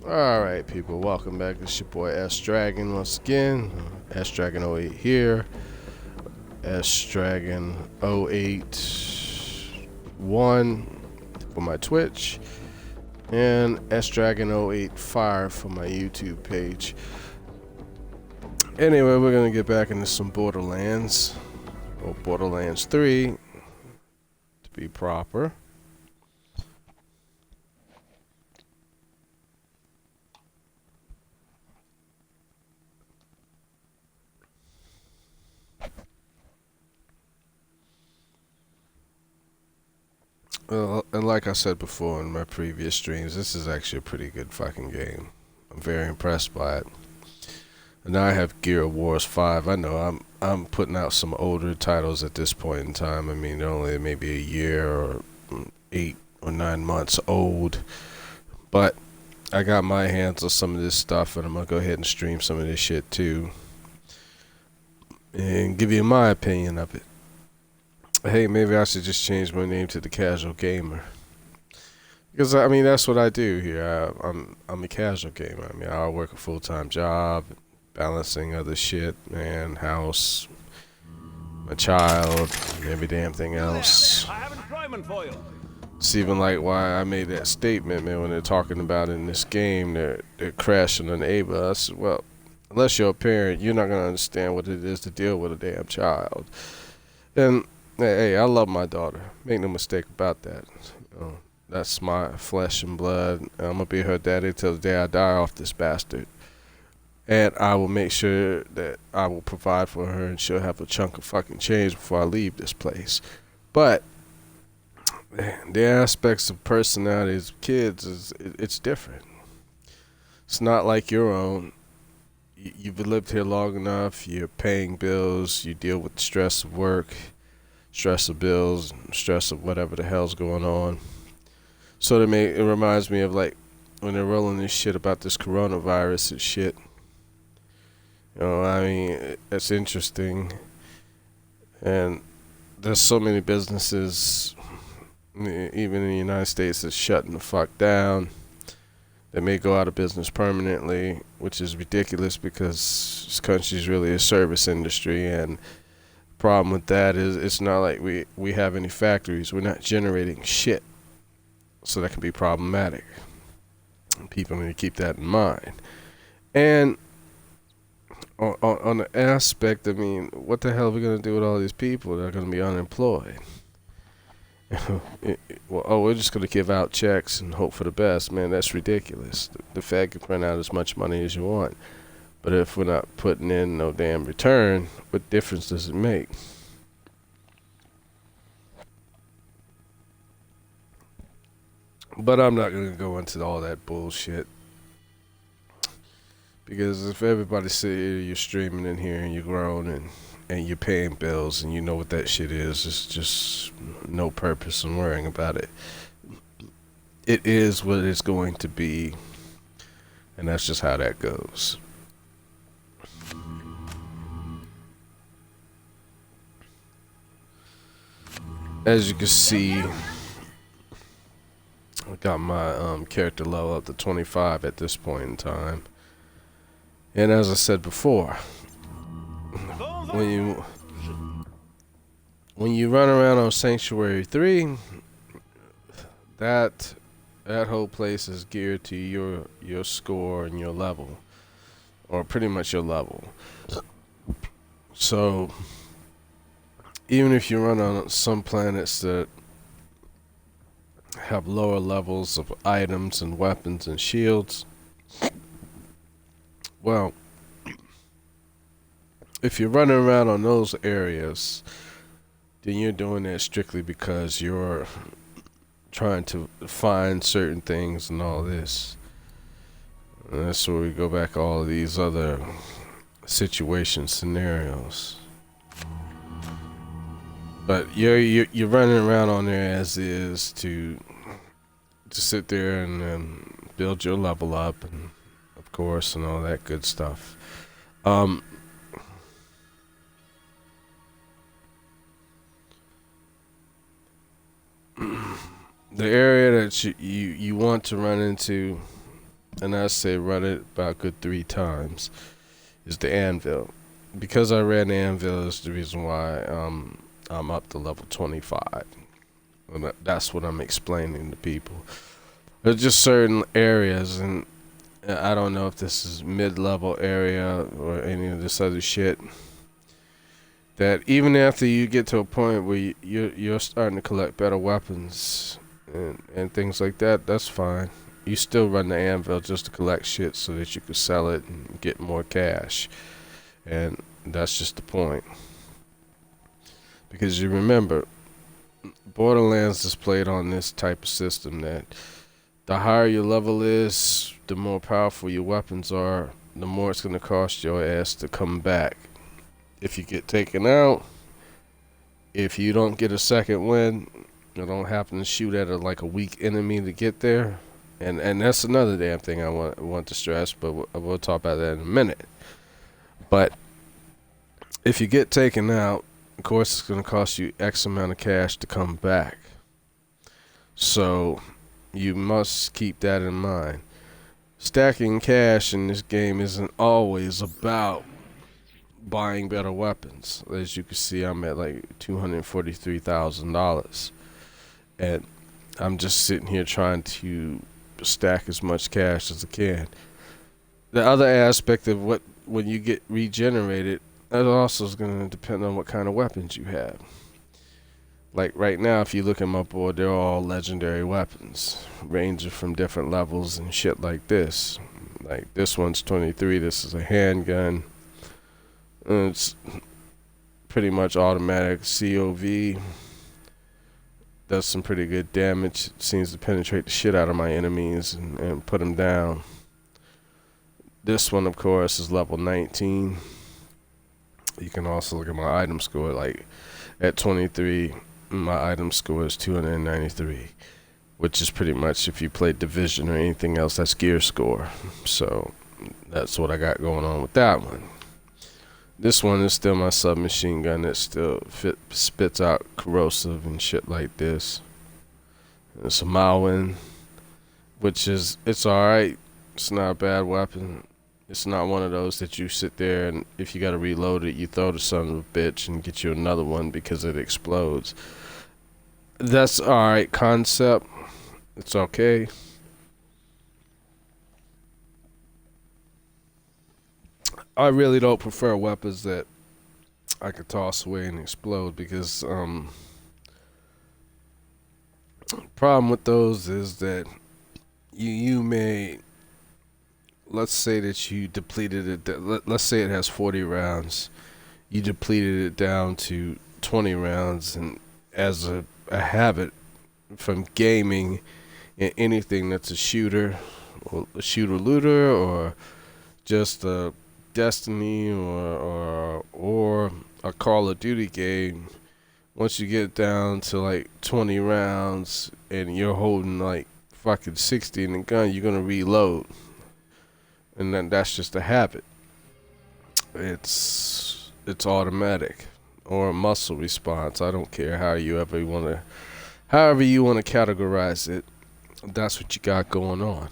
Alright, people, welcome back. It's your boy S Dragon once again. S Dragon 08 here. S Dragon 081 for my Twitch. And S Dragon 08 Fire for my YouTube page. Anyway, we're gonna get back into some Borderlands. Or Borderlands 3 to be proper. And like I said before in my previous streams, this is actually a pretty good fucking game. I'm very impressed by it. And now I have Gear Wars 5. I know I'm putting out some older titles at this point in time. I mean, they're only maybe a year or 8 or 9 months old. But I got my hands on some of this stuff, and I'm gonna go ahead and stream some of this shit too, and give you my opinion of it. Hey, maybe I should just change my name to the Casual Gamer, because I mean that's what I do here. I'm a casual gamer. I mean I work a full-time job, balancing other shit, man, house, my child, and every damn thing else. I have employment for you. It's even like why I made that statement, man, when they're talking about in this game they're crashing on a bus. Well, unless you're a parent, you're not gonna understand what it is to deal with a damn child. And hey, I love my daughter. Make no mistake about that. You know, that's my flesh and blood. I'm gonna be her daddy till the day I die off this bastard. And I will make sure that I will provide for her, and she'll have a chunk of fucking change before I leave this place. But the aspects of personalities of kids it's different. It's not like your own. You've lived here long enough. You're paying bills. You deal with the stress of work, stress of bills, stress of whatever the hell's going on. So it reminds me of like when they're rolling this shit about this coronavirus and shit. You know, I mean, it's interesting. And there's so many businesses, even in the United States, that's shutting the fuck down. They may go out of business permanently, which is ridiculous because this country's really a service industry, and problem with that is it's not like we have any factories. We're not generating shit, so that can be problematic. And people need to keep that in mind. And on the aspect, I mean, what the hell are we gonna do with all these people that are gonna be unemployed? We're just gonna give out checks and hope for the best, man. That's ridiculous. The Fed can print out as much money as you want. But if we're not putting in no damn return, what difference does it make? But I'm not going to go into all that bullshit. Because if everybody say you're streaming in here and you're growing and you're paying bills and you know what that shit is, it's just no purpose in worrying about it. It is what it's going to be. And that's just how that goes. As you can see, I got my character level up to 25 at this point in time. And as I said before, when you run around on Sanctuary 3, that whole place is geared to your score and your level, or pretty much your level. So even if you run on some planets that have lower levels of items and weapons and shields, well, if you're running around on those areas, then you're doing that strictly because you're trying to find certain things and all this. And that's where we go back to all of these other situation scenarios. But you're running around on there as is to sit there and build your level up, and of course, and all that good stuff. The area that you want to run into and I say run it about good 3 times, is the anvil. Because I ran the anvil is the reason why I'm up to level 25. And that's what I'm explaining to people. There's just certain areas, and I don't know if this is mid-level area or any of this other shit, that even after you get to a point where you're starting to collect better weapons and things like that, that's fine. You still run the anvil just to collect shit so that you can sell it and get more cash. And that's just the point. Because you remember, Borderlands is played on this type of system that the higher your level is, the more powerful your weapons are, the more it's going to cost your ass to come back. If you get taken out, if you don't get a second win, you don't happen to shoot at like a weak enemy to get there, and that's another damn thing I want to stress, but we'll talk about that in a minute. But if you get taken out, of course it's going to cost you X amount of cash to come back. So you must keep that in mind. Stacking cash in this game isn't always about buying better weapons. As you can see, I'm at like $243,000, and I'm just sitting here trying to stack as much cash as I can. The other aspect of when you get regenerated, that also is going to depend on what kind of weapons you have. Like right now, if you look at my board, they're all legendary weapons, ranging from different levels and shit like this. Like this one's 23. This is a handgun. It's pretty much automatic COV. Does some pretty good damage. It seems to penetrate the shit out of my enemies and put them down. This one, of course, is level 19. You can also look at my item score. Like at 23, my item score is 293, which is pretty much, if you play Division or anything else, that's gear score. So that's what I got going on with that one. This one is still my submachine gun that still spits out corrosive and shit like this. It's a Malwin, which is, it's alright. It's not a bad weapon. It's not one of those that you sit there and if you gotta reload it, you throw the son of a bitch and get you another one because it explodes. That's alright concept. It's okay. I really don't prefer weapons that I could toss away and explode because problem with those is that you may, let's say that you depleted it, let's say it has 40 rounds, you depleted it down to 20 rounds, and as a habit from gaming in anything that's a shooter or a shooter looter or just a Destiny or a Call of Duty game, once you get down to like 20 rounds and you're holding like fucking 60 in the gun, you're gonna reload, and then that's just a habit. It's automatic or a muscle response. I don't care however you want to categorize it. That's what you got going on.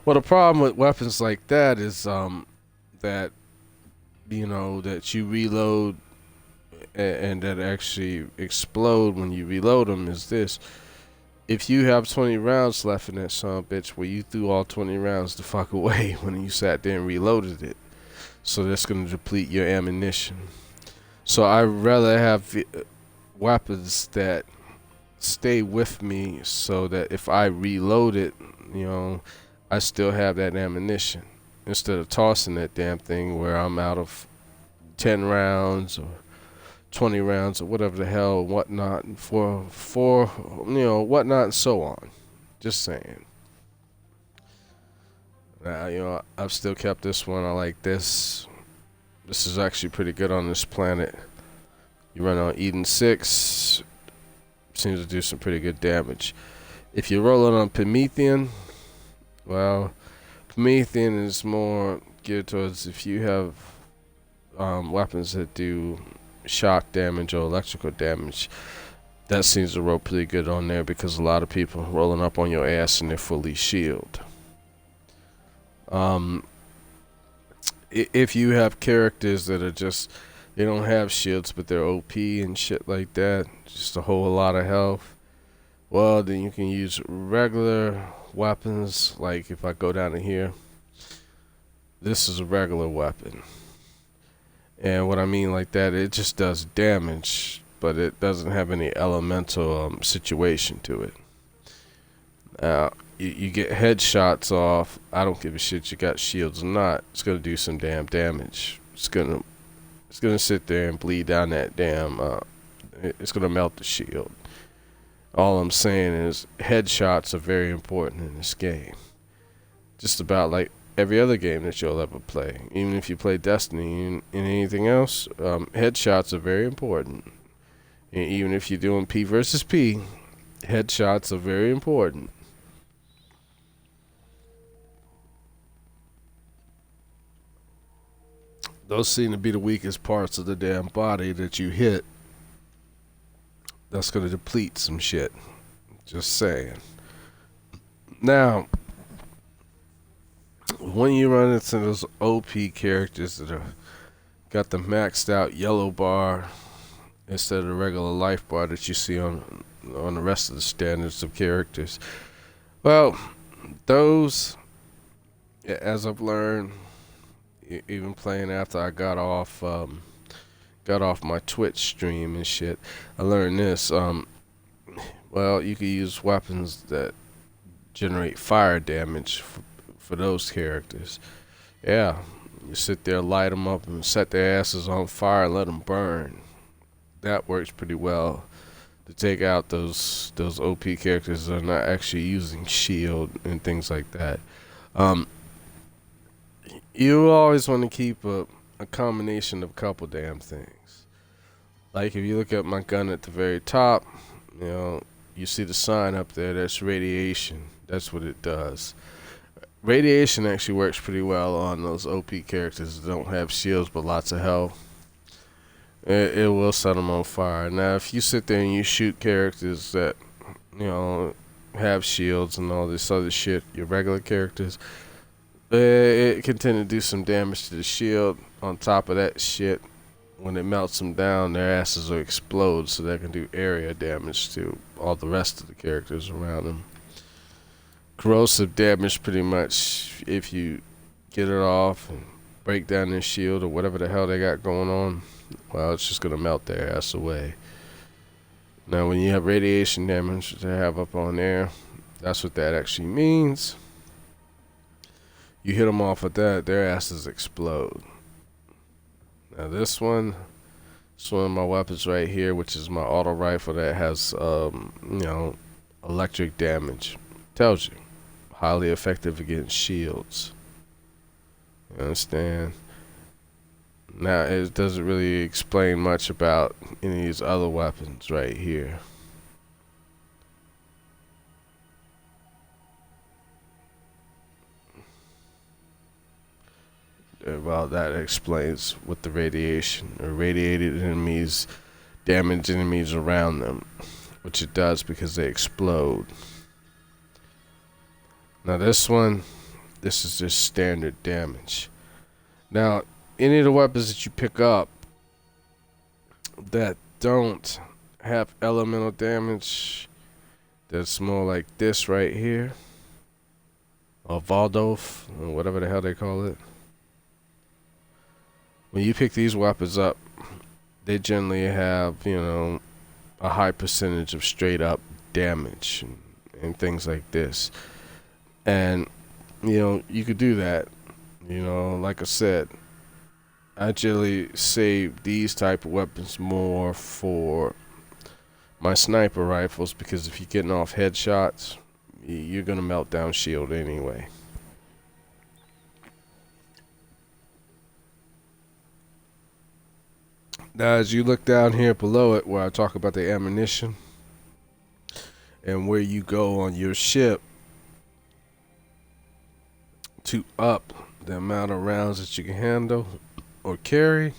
Well, the problem with weapons like that is that that you reload and that actually explode when you reload them is this. If you have 20 rounds left in that son of a bitch, where you threw all 20 rounds the fuck away when you sat there and reloaded it, so that's going to deplete your ammunition. So I'd rather have weapons that stay with me so that if I reload it, I still have that ammunition. Instead of tossing that damn thing where I'm out of 10 rounds or 20 rounds or whatever the hell, whatnot, and whatnot and so on. Just saying. Now, I've still kept this one. I like this. This is actually pretty good on this planet. You run on Eden 6. Seems to do some pretty good damage. If you roll it on Promethean, well, Promethean is more geared towards if you have weapons that do shock damage or electrical damage. That seems to roll pretty good on there because a lot of people rolling up on your ass and they're fully shielded. Um, if you have characters that are just, they don't have shields but they're OP and shit like that, just a whole lot of health, well then you can use regular weapons. Like if I go down to here, this is a regular weapon. And what I mean like that, it just does damage, but it doesn't have any elemental situation to it. Now, you get headshots off. I don't give a shit you got shields or not. It's gonna do some damn damage. It's gonna sit there and bleed down that damn. It's gonna melt the shield. All I'm saying is headshots are very important in this game. Just about like every other game that you'll ever play. Even if you play Destiny and anything else, headshots are very important. And even if you're doing P versus P, headshots are very important. Those seem to be the weakest parts of the damn body that you hit. That's going to deplete some shit. Just saying. Now, when you run into those OP characters that are got the maxed out yellow bar instead of the regular life bar that you see on the rest of the standards of characters, well, those, as I've learned, even playing after I got off my Twitch stream and shit, I learned this. Well, you can use weapons that generate fire damage for those characters. Yeah, you sit there, light them up, and set their asses on fire, and let them burn. That works pretty well to take out those OP characters that are not actually using shield and things like that. You always want to keep a combination of a couple damn things. Like if you look at my gun at the very top, you see the sign up there, that's radiation. That's what it does. Radiation actually works pretty well on those OP characters that don't have shields but lots of health. It will set them on fire. Now if you sit there and you shoot characters that, have shields and all this other shit, your regular characters, it can tend to do some damage to the shield. On top of that shit, when it melts them down, their asses will explode, so that can do area damage to all the rest of the characters around them. Corrosive damage, pretty much, if you get it off and break down their shield or whatever the hell they got going on, well, it's just gonna melt their ass away. Now, when you have radiation damage that they have up on there, that's what that actually means. You hit them off with that, their asses explode. Now this one, it's one of my weapons right here, which is my auto rifle that has, electric damage. Tells you, highly effective against shields. You understand? Now it doesn't really explain much about any of these other weapons right here. Well, that explains what the radiation or radiated enemies damage enemies around them, which it does because they explode. Now this one, this is just standard damage. Now, any of the weapons that you pick up that don't have elemental damage, that's more like this right here, or Valdolf, or whatever the hell they call it. When you pick these weapons up, they generally have, a high percentage of straight up damage and things like this. And, you could do that. Like I said, I generally save these type of weapons more for my sniper rifles, because if you're getting off headshots, you're going to melt down shield anyway. Now, as you look down here below it, where I talk about the ammunition and where you go on your ship to up the amount of rounds that you can handle or carry,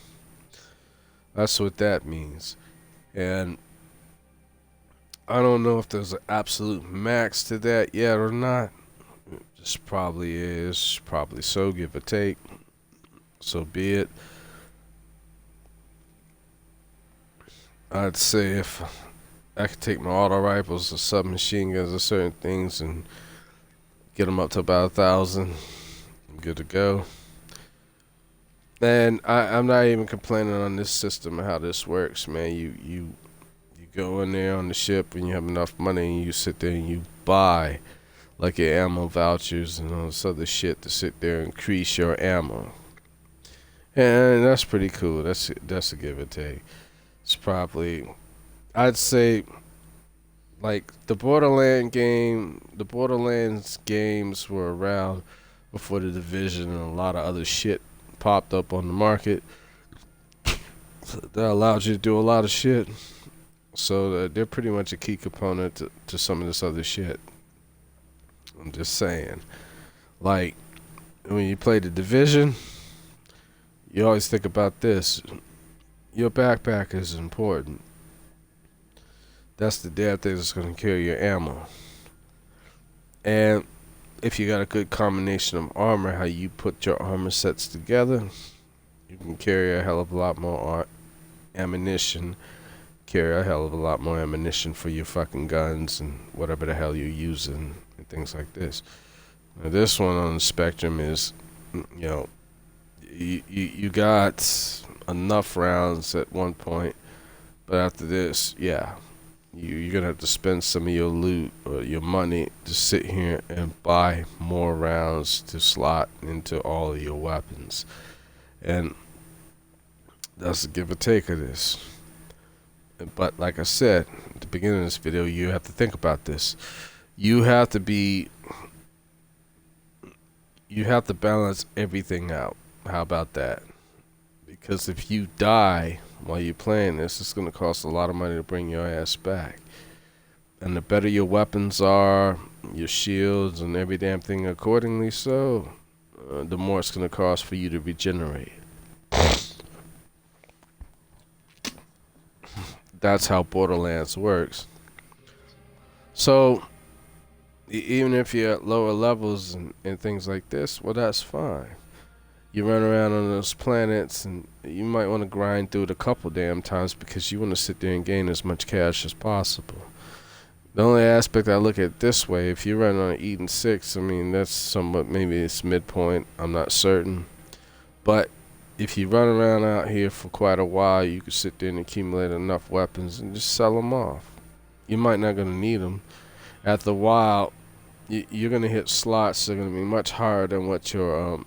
that's what that means. And I don't know if there's an absolute max to that yet or not. This probably is, probably so, give or take. So be it. I'd say if I could take my auto rifles or submachine guns or certain things and get them up to about 1,000, I'm good to go. And I'm not even complaining on this system and how this works, man. You go in there on the ship when you have enough money and you sit there and you buy like your ammo vouchers and all this other shit to sit there and increase your ammo. And that's pretty cool. That's a give or take. It's probably, I'd say, like the Borderlands games were around before the Division and a lot of other shit popped up on the market that allowed you to do a lot of shit. So they're pretty much a key component to some of this other shit. I'm just saying. Like, when you play the Division, you always think about this. Your backpack is important. That's the damn thing that's going to carry your ammo. And if you got a good combination of armor, how you put your armor sets together, you can carry a hell of a lot more ammunition. Carry a hell of a lot more ammunition for your fucking guns and whatever the hell you're using and things like this. Now this one on the spectrum is, you know, you got enough rounds at one point, but after this, yeah, you're gonna have to spend some of your loot or your money to sit here and buy more rounds to slot into all of your weapons, and that's the give or take of this. But like I said at the beginning of this video, you have to think about this. You have to balance everything out. How about that? Because if you die while you're playing this, it's going to cost a lot of money to bring your ass back. And the better your weapons are, your shields and every damn thing accordingly, so the more it's going to cost for you to regenerate. That's how Borderlands works. So even if you're at lower levels and things like this, well, that's fine. You run around on those planets and you might want to grind through it a couple damn times because you want to sit there and gain as much cash as possible. The only aspect I look at this way, if you run on Eden 6, I mean, that's somewhat, maybe it's midpoint, I'm not certain. But if you run around out here for quite a while, you can sit there and accumulate enough weapons and just sell them off. You might not going to need them. After a while, you're going to hit slots that are going to be much higher than what your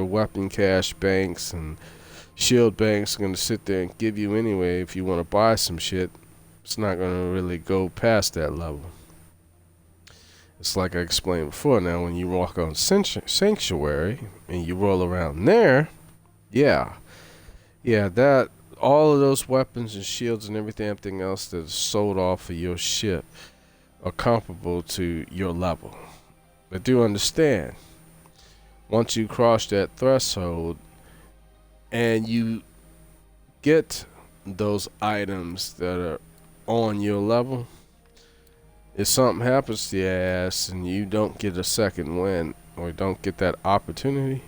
weapon cache banks and shield banks are going to sit there and give you anyway. If you want to buy some shit, it's not going to really go past that level. It's like I explained before. Now, when you walk on Sanctuary and you roll around there, yeah, that all of those weapons and shields and everything else that is sold off of your ship are comparable to your level. But do understand, once you cross that threshold and you get those items that are on your level, if something happens to your ass and you don't get a second win or don't get that opportunity,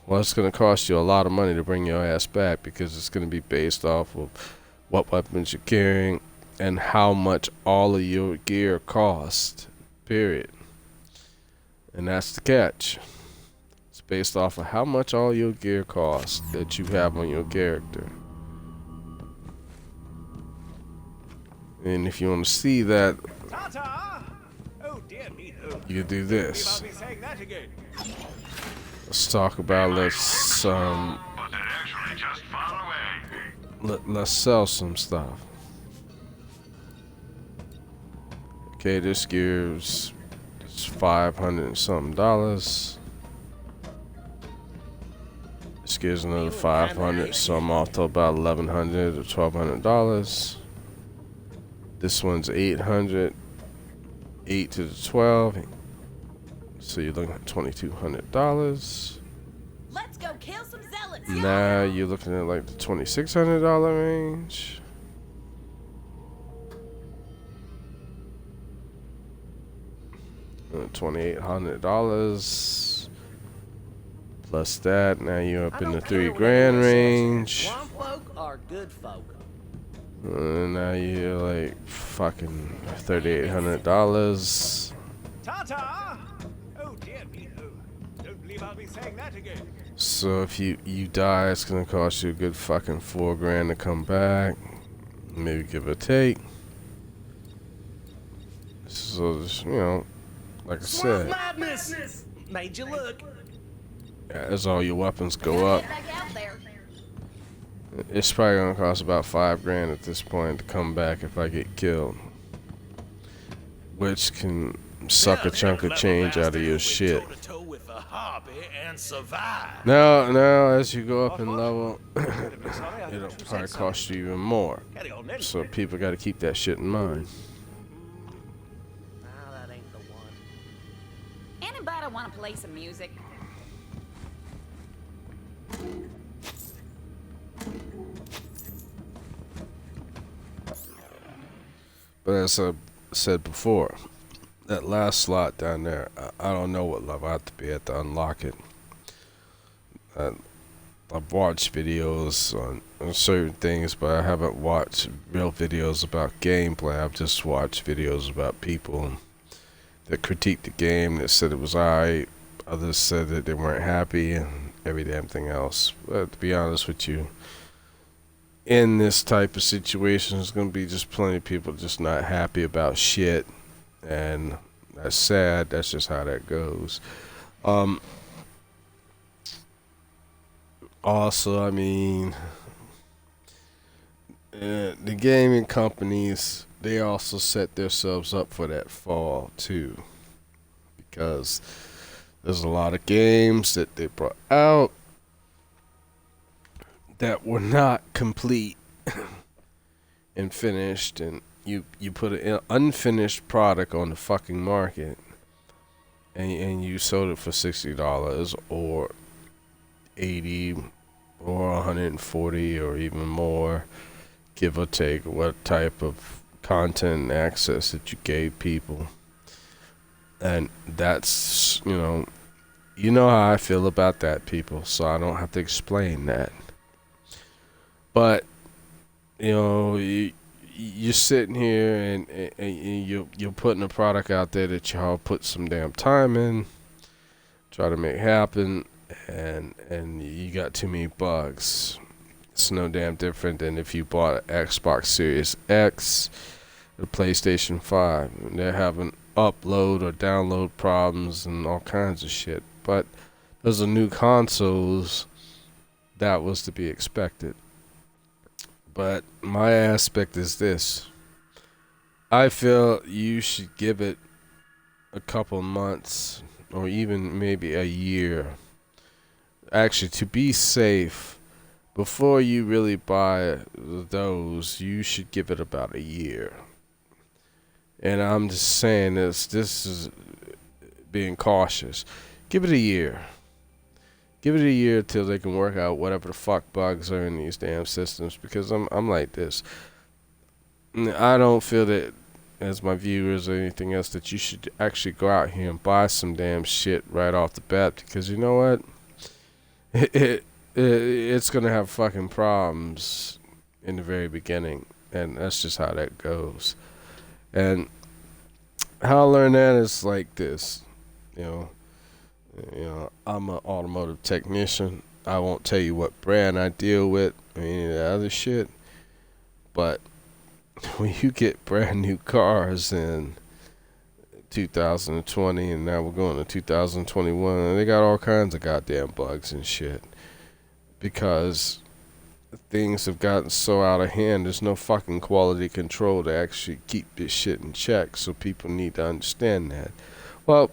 well, it's going to cost you a lot of money to bring your ass back, because it's going to be based off of what weapons you're carrying and how much all of your gear costs, period. And that's the catch. It's based off of how much all your gear costs that you have on your character. And if you want to see that, you can do this. Let's talk about let's sell some stuff. Okay, this gear's it's $500 and something. This gear's another $500, so I'm off to about $1,100 or $1,200. This one's $800, 8 to the 12, so you're looking at $2,200. Let's go kill some zealots. Now you're looking at like the $2,600 range. $2,800 plus that. Now you're up I in the don't care what $3,000 anyone says here. range. Swamp folk are good folk. Now you're like fucking $3,800. Ta-ta! Oh dear me, no. Don't believe I'll be saying that again. So if you die, it's gonna cost you a good fucking $4,000 to come back, maybe give or take. So just, you know, like I said, Madness! Made you look. as all your weapons go up, Get back out there. it's probably gonna cost about $5,000 at this point to come back if I get killed, which can suck a chunk of change out of your shit. Now, as you go up in level, it'll probably cost you even more. So people got to keep that shit in mind. Nah, that ain't the one. Anybody want to play some music? But as I said before, that last slot down there, I don't know what level I have to be at to unlock it. I've watched videos on certain things, but I haven't watched real videos about gameplay. I've just watched videos about people that critiqued the game, that said it was alright. Others said that they weren't happy, and every damn thing else. But to be honest with you, in this type of situation, there's going to be just plenty of people just not happy about shit. And that's sad. That's just how that goes. Also, I mean, the gaming companies, they also set themselves up for that fall too, because there's a lot of games that they brought out that were not complete and finished, and you put an unfinished product on the fucking market, and you sold it for $60 or $80 or $140 or even more, give or take what type of content and access that you gave people. And that's, you know how I feel about that, people, so I don't have to explain that. But you're sitting here and you're putting a product out there that y'all put some damn time in, try to make happen, and you got too many bugs. It's no damn different than if you bought an Xbox Series X, the PlayStation 5. And they're having upload or download problems and all kinds of shit. But those are new consoles. That was to be expected. But my aspect is this. I feel you should give it a couple months or even maybe a year. Actually, to be safe, before you really buy those, you should give it about a year. And I'm just saying this is being cautious. Give it a year. Give it a year till they can work out whatever the fuck bugs are in these damn systems, because I'm like this. I don't feel that, as my viewers or anything else, that you should actually go out here and buy some damn shit right off the bat, because you know what? It's gonna have fucking problems in the very beginning, and that's just how that goes. And how I learned that is like this, I'm an automotive technician. I won't tell you what brand I deal with or any of the other shit, but when you get brand new cars in 2020 and now we're going to 2021, and they got all kinds of goddamn bugs and shit because things have gotten so out of hand. There's no fucking quality control to actually keep this shit in check, so people need to understand that. Well,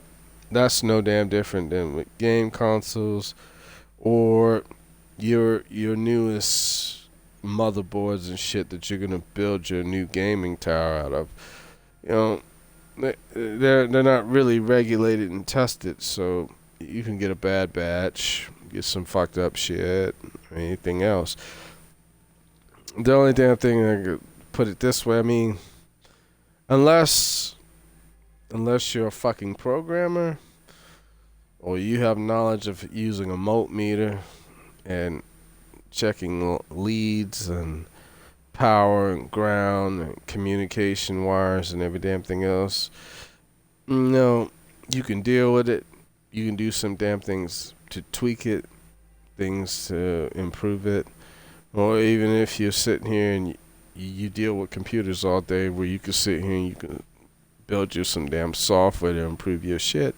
that's no damn different than with game consoles or your newest motherboards and shit that you're gonna build your new gaming tower out of. They're not really regulated and tested, so you can get a bad batch, get some fucked up shit, or anything else. The only damn thing I could put it this way, I mean, unless unless you're a fucking programmer or you have knowledge of using a multimeter and checking leads and power and ground and communication wires and every damn thing else. No, you can deal with it. You can do some damn things to tweak it, things to improve it. Or even if you're sitting here and you deal with computers all day, where you can sit here and you can build you some damn software to improve your shit.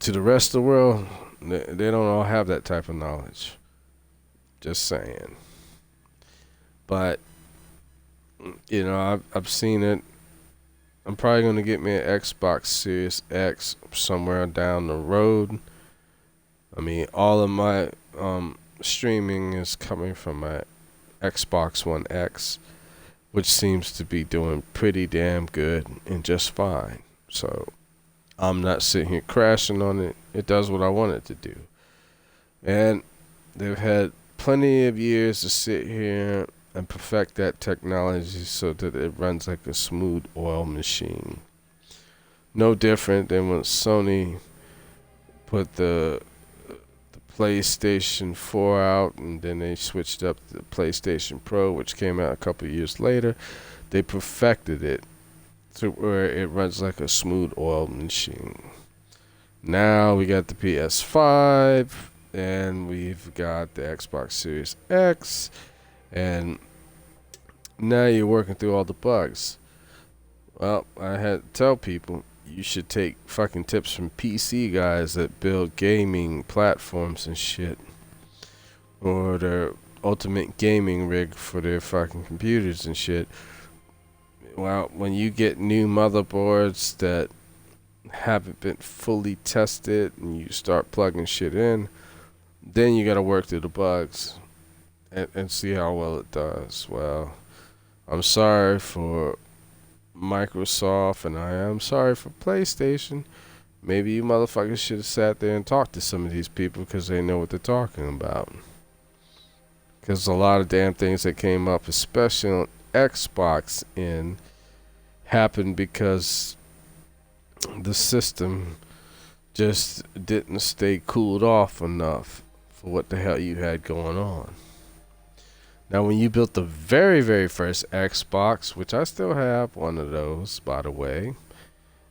To the rest of the world, they don't all have that type of knowledge. Just saying. But, you know, I've seen it. I'm probably going to get me an Xbox Series X somewhere down the road. I mean, all of my streaming is coming from my Xbox One X, which seems to be doing pretty damn good and just fine. So I'm not sitting here crashing on it. It does what I want it to do. And they've had plenty of years to sit here and perfect that technology so that it runs like a smooth oil machine. No different than when Sony put the PlayStation 4 out, and then they switched up to the PlayStation Pro, which came out a couple of years later. They perfected it to where it runs like a smooth oil machine. Now we got the PS5, and we've got the Xbox Series X, and now you're working through all the bugs. Well, I had to tell people, you should take fucking tips from PC guys that build gaming platforms and shit, or their ultimate gaming rig for their fucking computers and shit. Well, when you get new motherboards that haven't been fully tested and you start plugging shit in, then you gotta work through the bugs and see how well it does. Well, I'm sorry for Microsoft, and I am sorry for PlayStation. Maybe you motherfuckers should have sat there and talked to some of these people, because they know what they're talking about. Because a lot of damn things that came up, especially on Xbox happened because the system just didn't stay cooled off enough for what the hell you had going on. Now, when you built the very, very first Xbox, which I still have one of those, by the way,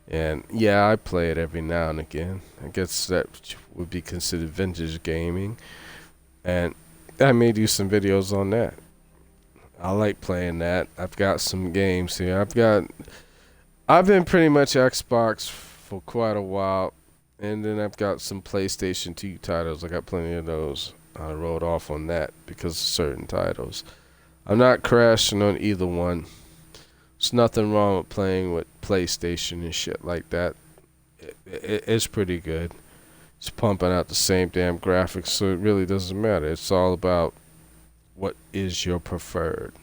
and yeah, I play it every now and again. I guess that would be considered vintage gaming, and I may do some videos on that. I like playing that. I've got some games here. I've been pretty much Xbox for quite a while, and then I've got some PlayStation 2 titles. I got plenty of those. I rolled off on that because of certain titles. I'm not crashing on either one. There's nothing wrong with playing with PlayStation and shit like that. It's pretty good. It's pumping out the same damn graphics, so it really doesn't matter. It's all about what is your preferred.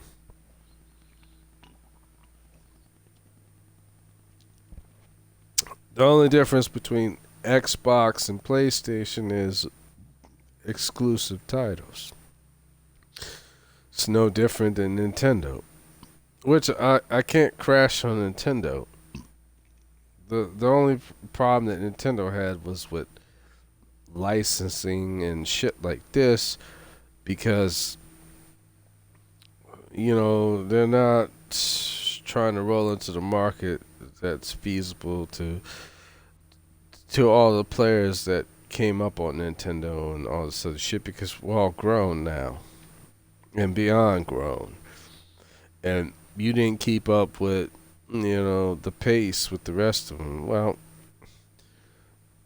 The only difference between Xbox and PlayStation is exclusive titles. It's no different than Nintendo, which I can't crash on Nintendo. The only problem that Nintendo had was with licensing and shit like this, because you know they're not trying to roll into the market that's feasible to all the players that came up on Nintendo and all this other shit, because we're all grown now and beyond grown, and you didn't keep up with, you know, the pace with the rest of them. Well,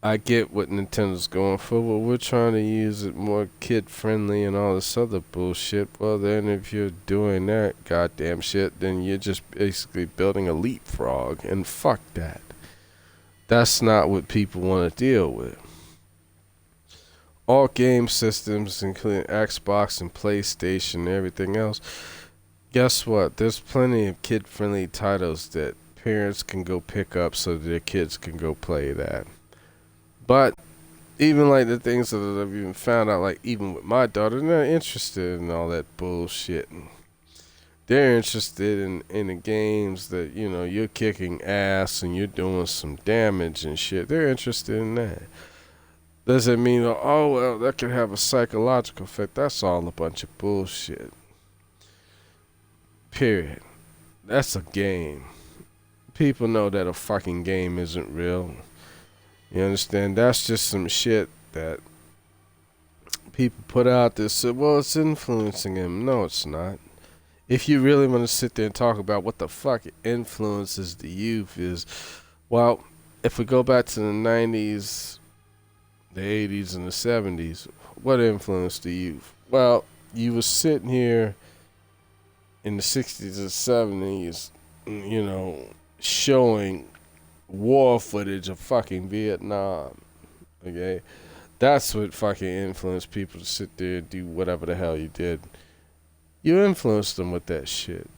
I get what Nintendo's going for, but we're trying to use it more kid friendly and all this other bullshit. Well, then if you're doing that goddamn shit, then you're just basically building a leapfrog, and fuck that. That's not what people want to deal with. All game systems, including Xbox and PlayStation and everything else, guess what? There's plenty of kid-friendly titles that parents can go pick up so that their kids can go play that. But even like the things that I've even found out, like even with my daughter, they're not interested in all that bullshit. They're interested in the games that, you know, you're kicking ass and you're doing some damage and shit. They're interested in that. Does it mean, oh, well, that could have a psychological effect? That's all a bunch of bullshit. Period. That's a game. People know that a fucking game isn't real. You understand? That's just some shit that people put out there. Say, well, it's influencing him. No, it's not. If you really want to sit there and talk about what the fuck influences the youth is, well, if we go back to the 90s, the 80s, and the 70s, what influenced the youth? Well, you was sitting here in the 60s and 70s, you know, showing war footage of fucking Vietnam. Okay? That's what fucking influenced people to sit there and do whatever the hell you did. You influenced them with that shit.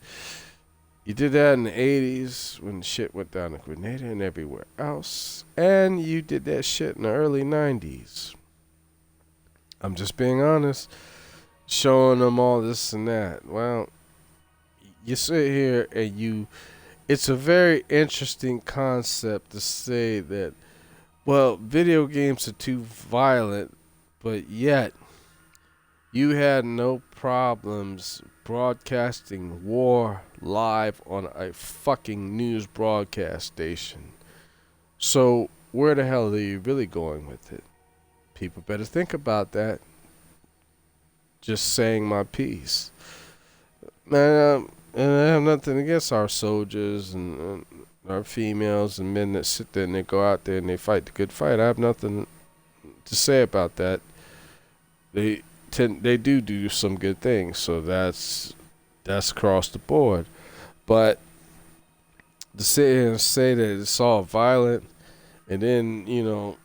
You did that in the 80s when shit went down in Grenada and everywhere else. And you did that shit in the early 90s. I'm just being honest. Showing them all this and that. Well, you sit here and it's a very interesting concept to say that, well, video games are too violent, but yet you had no problems broadcasting war live on a fucking news broadcast station. So where the hell are you really going with it? People better think about that. Just saying my piece. Man, and I have nothing against our soldiers and our females and men that sit there and they go out there and they fight the good fight. I have nothing to say about that. They do some good things, so that's across the board. But to sit here and say that it's all violent, and then, you know,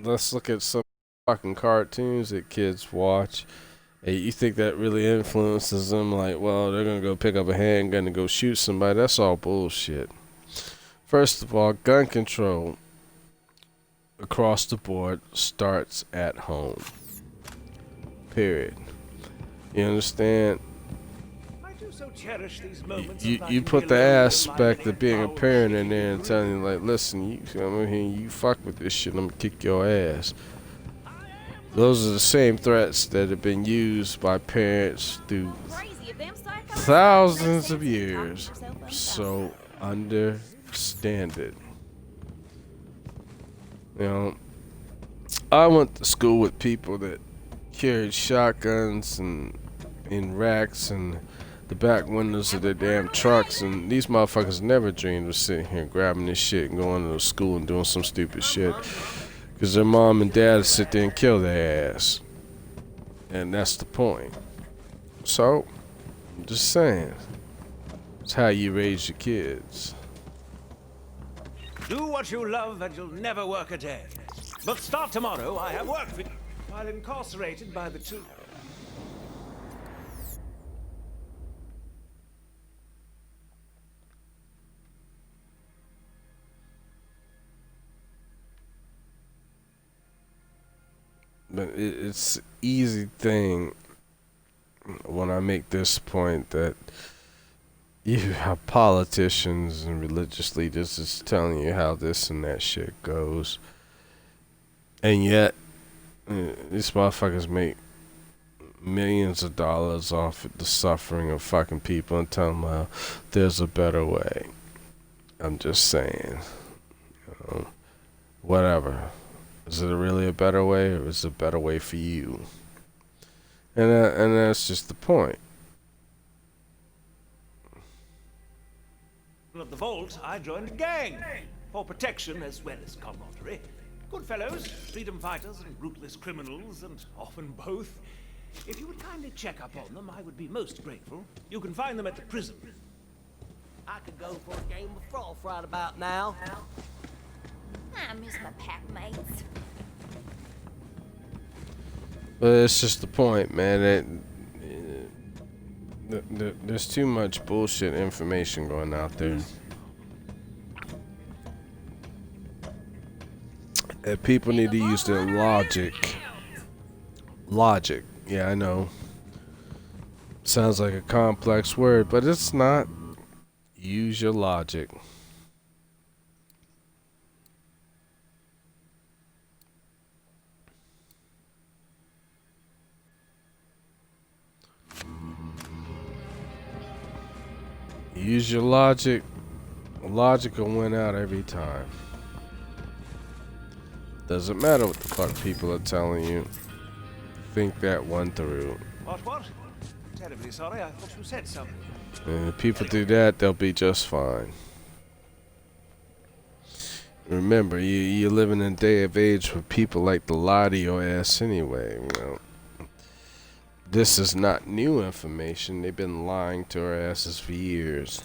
let's look at some fucking cartoons that kids watch. Hey, you think that really influences them? Like, well, they're gonna go pick up a handgun and go shoot somebody. That's all bullshit. First of all, gun control across the board starts at home. Period. You understand? I do so cherish these moments. You put the aspect of being a parent in there and telling you, like, listen, you come in here and you fuck with this shit, I'm gonna kick your ass. Those are the same threats that have been used by parents through thousands of years. So understand it. You know, I went to school with people that carried shotguns and in racks and the back windows of their damn trucks, and these motherfuckers never dreamed of sitting here grabbing this shit and going to school and doing some stupid shit. Because their mom and dad sit there and kill their ass. And that's the point. So, I'm just saying. It's how you raise your kids. Do what you love and you'll never work a day. But start tomorrow, I have work for you. While incarcerated by the two. But it's an easy thing when I make this point that you have politicians and religious leaders just telling you how this and that shit goes. And yet, these motherfuckers make millions of dollars off the suffering of fucking people and tell them, well, there's a better way. I'm just saying. You know, whatever. Is it really a better way, or is it a better way for you? And that's just the point. Of the vault, I joined a gang for protection as well as camaraderie. Good fellows, freedom fighters and ruthless criminals, and often both. If you would kindly check up on them, I would be most grateful. You can find them at the prison. I could go for a game of froth right about now. I miss my pack mates. But it's just the point, man. There's too much bullshit information going out there. And people need to use their logic. Logic, yeah, I know. Sounds like a complex word, but it's not. Use your logic. Use your logic. Logic will win out every time. Doesn't matter what the fuck people are telling you. Think that one through. What? Terribly sorry, I thought you said something. And if people do that, they'll be just fine. Remember, you live in a day of age where people like to lie to your ass anyway. You know, this is not new information. They've been lying to our asses for years.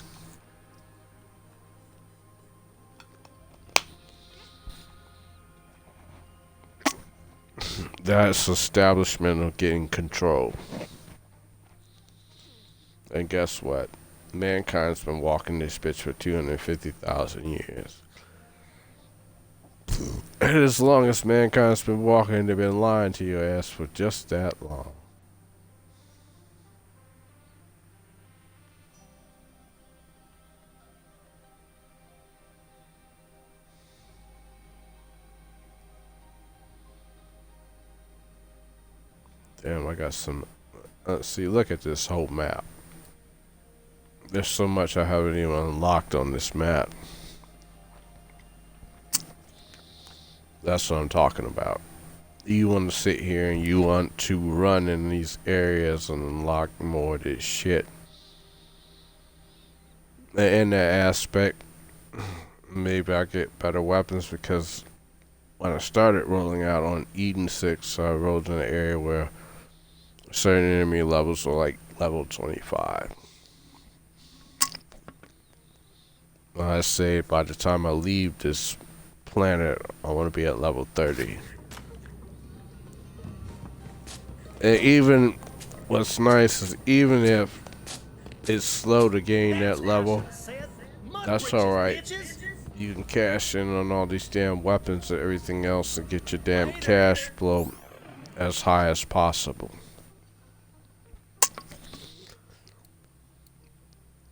That's establishment of getting control. And guess what? Mankind's been walking this bitch for 250,000 years. And as long as mankind's been walking, they've been lying to your ass for just that long. Damn, I got some... Let's see, look at this whole map. There's so much I haven't even unlocked on this map. That's what I'm talking about. You want to sit here and you want to run in these areas and unlock more of this shit. In that aspect, maybe I get better weapons because when I started rolling out on Eden 6, I rolled in an area where certain enemy levels were like level 25. I say by the time I leave this planet, I want to be at level 30. And even what's nice is even if it's slow to gain that level, that's alright. You can cash in on all these damn weapons and everything else and get your damn cash flow as high as possible.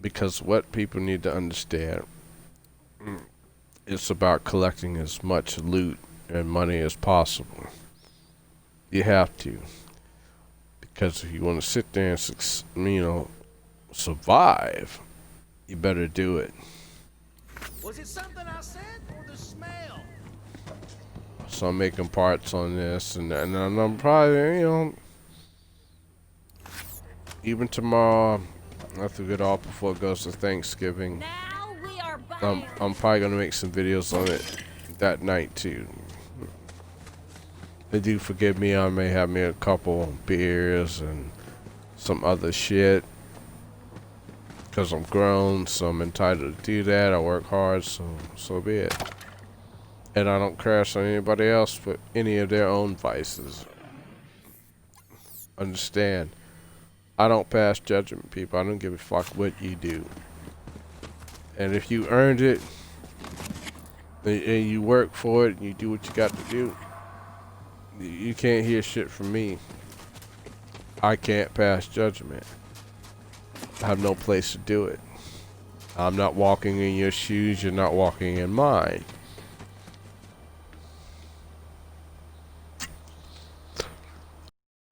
Because what people need to understand, it's about collecting as much loot and money as possible. You have to. Because if you want to sit there and, survive, you better do it. Was it something I said or the smell? So I'm making parts on this, and I'm probably, even tomorrow, after we get off before it goes to Thanksgiving, Now we are back. I'm probably gonna make some videos on it that night too. They do forgive me, I may have me a couple beers and some other shit. Because I'm grown, so I'm entitled to do that. I work hard, so be it. And I don't crash on anybody else for any of their own vices. Understand, I don't pass judgment, people. I don't give a fuck what you do. And if you earned it, and you work for it, and you do what you got to do, you can't hear shit from me. I can't pass judgment. I have no place to do it. I'm not walking in your shoes, you're not walking in mine.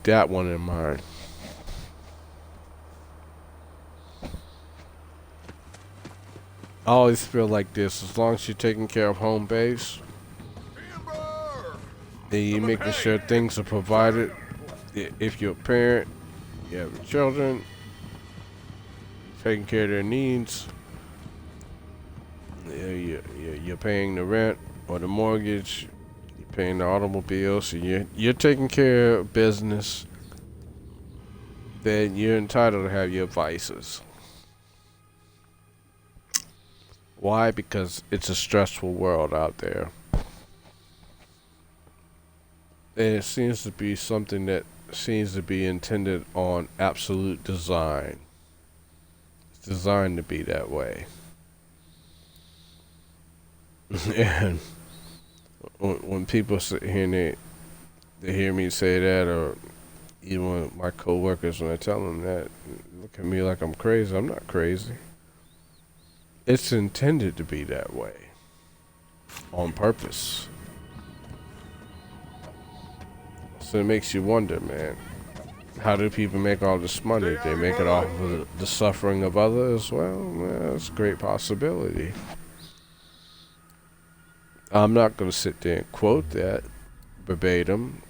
That one in mind. I always feel like this, as long as you're taking care of home base, and you're making sure things are provided. If you're a parent, you have children, taking care of their needs, you're paying the rent or the mortgage, you're paying the automobile, so you're taking care of business, then you're entitled to have your vices. Why? Because it's a stressful world out there. And it seems to be something that seems to be intended on absolute design. It's designed to be that way. And when people sit here and they hear me say that, or Even my coworkers, when I tell them that, look at me like I'm crazy. I'm not crazy. It's intended to be that way. On purpose. So it makes you wonder, man. How do people make all this money? They make it off of the suffering of others? Well, that's a great possibility. I'm not going to sit there and quote that verbatim.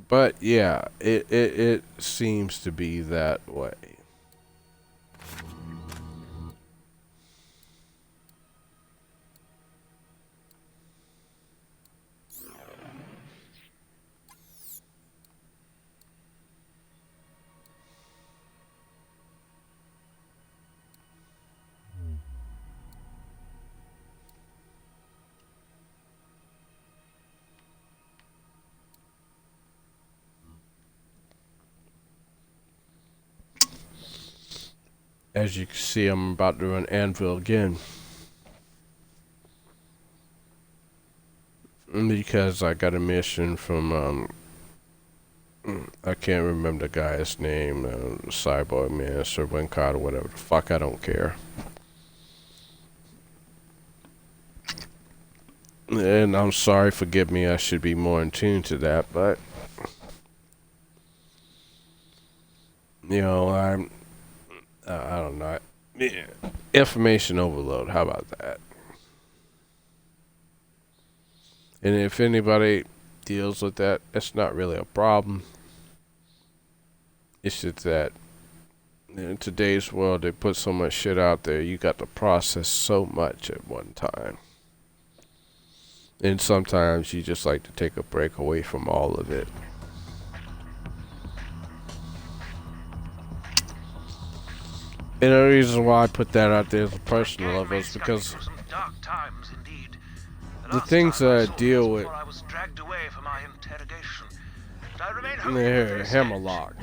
But yeah, it seems to be that way. As you can see, I'm about to run Anvil again. Because I got a mission from, I can't remember the guy's name, Cyborg Man, Sir Wincott, or whatever the fuck, I don't care. And I'm sorry, forgive me, I should be more in tune to that, but, you know, I don't know. Yeah. Information overload, how about that? And if anybody deals with that, that's not really a problem. It's just that in today's world, they put so much shit out there, you got to process so much at one time. And sometimes you just like to take a break away from all of it. And the reason why I put that out there as a personal level is because the things that I deal with, they're hammerlock.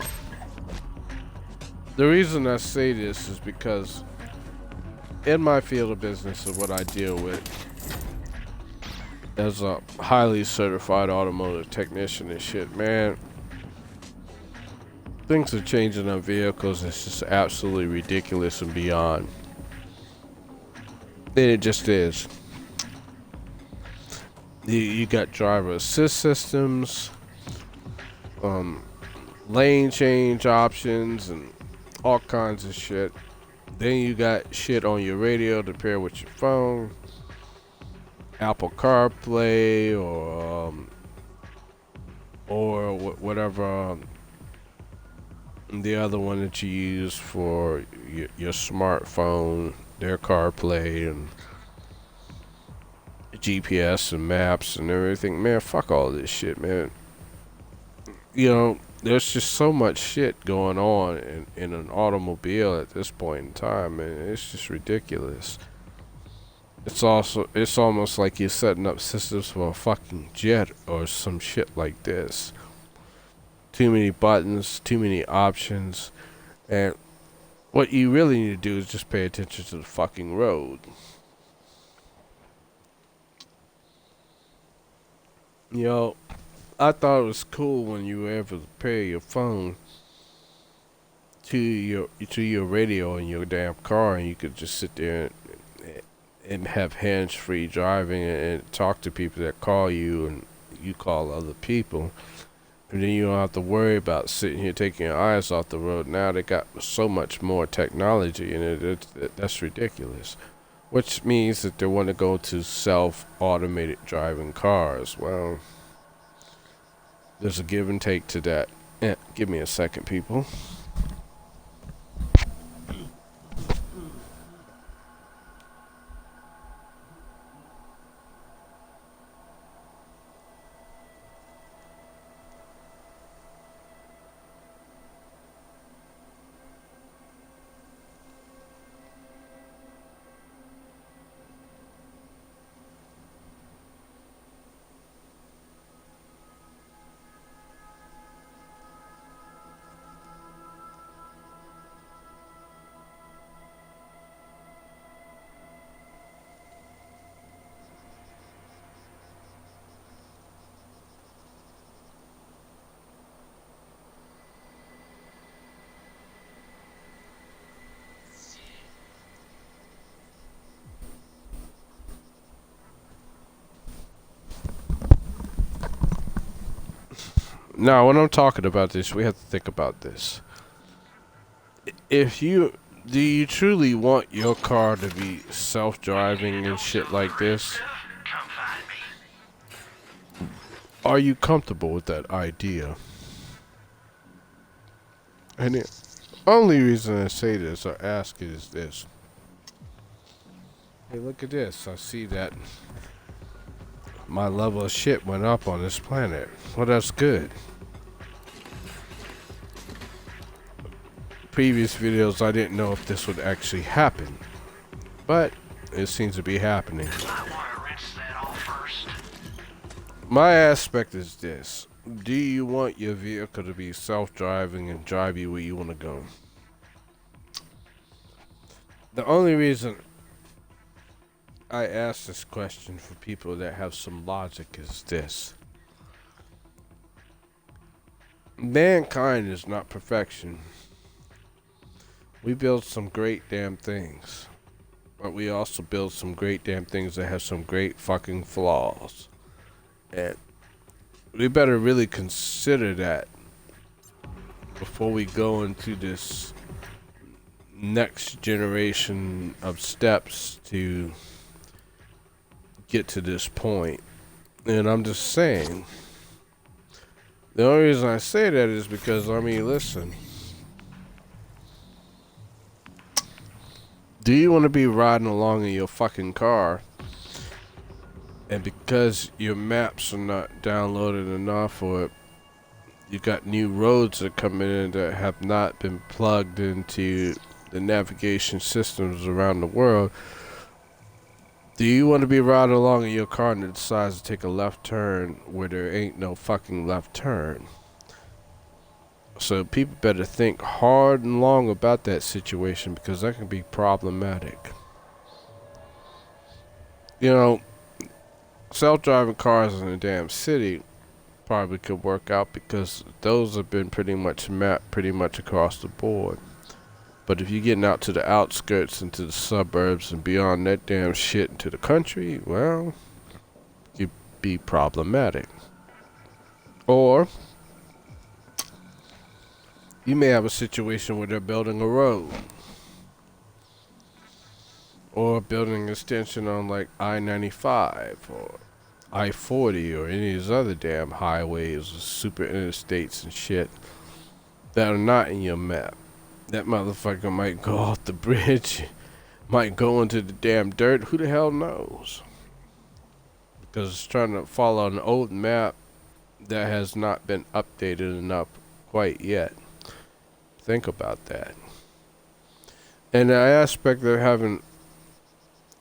The reason I say this is because in my field of business of what I deal with as a highly certified automotive technician and shit, man, things are changing on vehicles. It's just absolutely ridiculous and beyond. And it just is. You got driver assist systems, lane change options, and all kinds of shit. Then you got shit on your radio to pair with your phone, Apple CarPlay, or whatever the other one that you use for your smartphone, their CarPlay and GPS and maps and everything. Man, fuck all this shit, man. You know, there's just so much shit going on in an automobile at this point in time, man. It's just ridiculous. It's almost like you're setting up systems for a fucking jet or some shit like this. Too many buttons, too many options, and what you really need to do is just pay attention to the fucking road. You know, I thought it was cool when you were able to pair your phone to your radio in your damn car, and you could just sit there and have hands-free driving and talk to people that call you, and you call other people. And then you don't have to worry about sitting here taking your eyes off the road. Now they got so much more technology, and that's ridiculous. Which means that they want to go to self-automated driving cars. Well, there's a give and take to that. Give me a second, people. Now, when I'm talking about this, we have to think about this. Do you truly want your car to be self-driving and shit like this? Are you comfortable with that idea? And the only reason I say this or ask it is this. Hey, look at this. I see that my level of shit went up on this planet. Well, that's good. Previous videos, I didn't know if this would actually happen, but it seems to be happening. My aspect is this. Do you want your vehicle to be self-driving and drive you where you want to go? The only reason I ask this question for people that have some logic is this. Mankind is not perfection. We build some great damn things, but we also build some great damn things that have some great fucking flaws. And we better really consider that before we go into this next generation of steps to get to this point. And I'm just saying, the only reason I say that is because, I mean, listen. Do you want to be riding along in your fucking car, and because your maps are not downloaded enough, or you got new roads that come in that have not been plugged into the navigation systems around the world, do you want to be riding along in your car and it decides to take a left turn where there ain't no fucking left turn? So people better think hard and long about that situation, because that can be problematic. You know, self-driving cars in a damn city probably could work out, because those have been pretty much mapped pretty much across the board. But if you're getting out to the outskirts, into the suburbs, and beyond that damn shit into the country, well, it could be problematic. Or you may have a situation where they're building a road, or building an extension on like I-95 or I-40 or any of these other damn highways or super interstates and shit that are not in your map. That motherfucker might go off the bridge, might go into the damn dirt, who the hell knows? Because it's trying to follow an old map that has not been updated enough quite yet. Think about that. And the aspect of having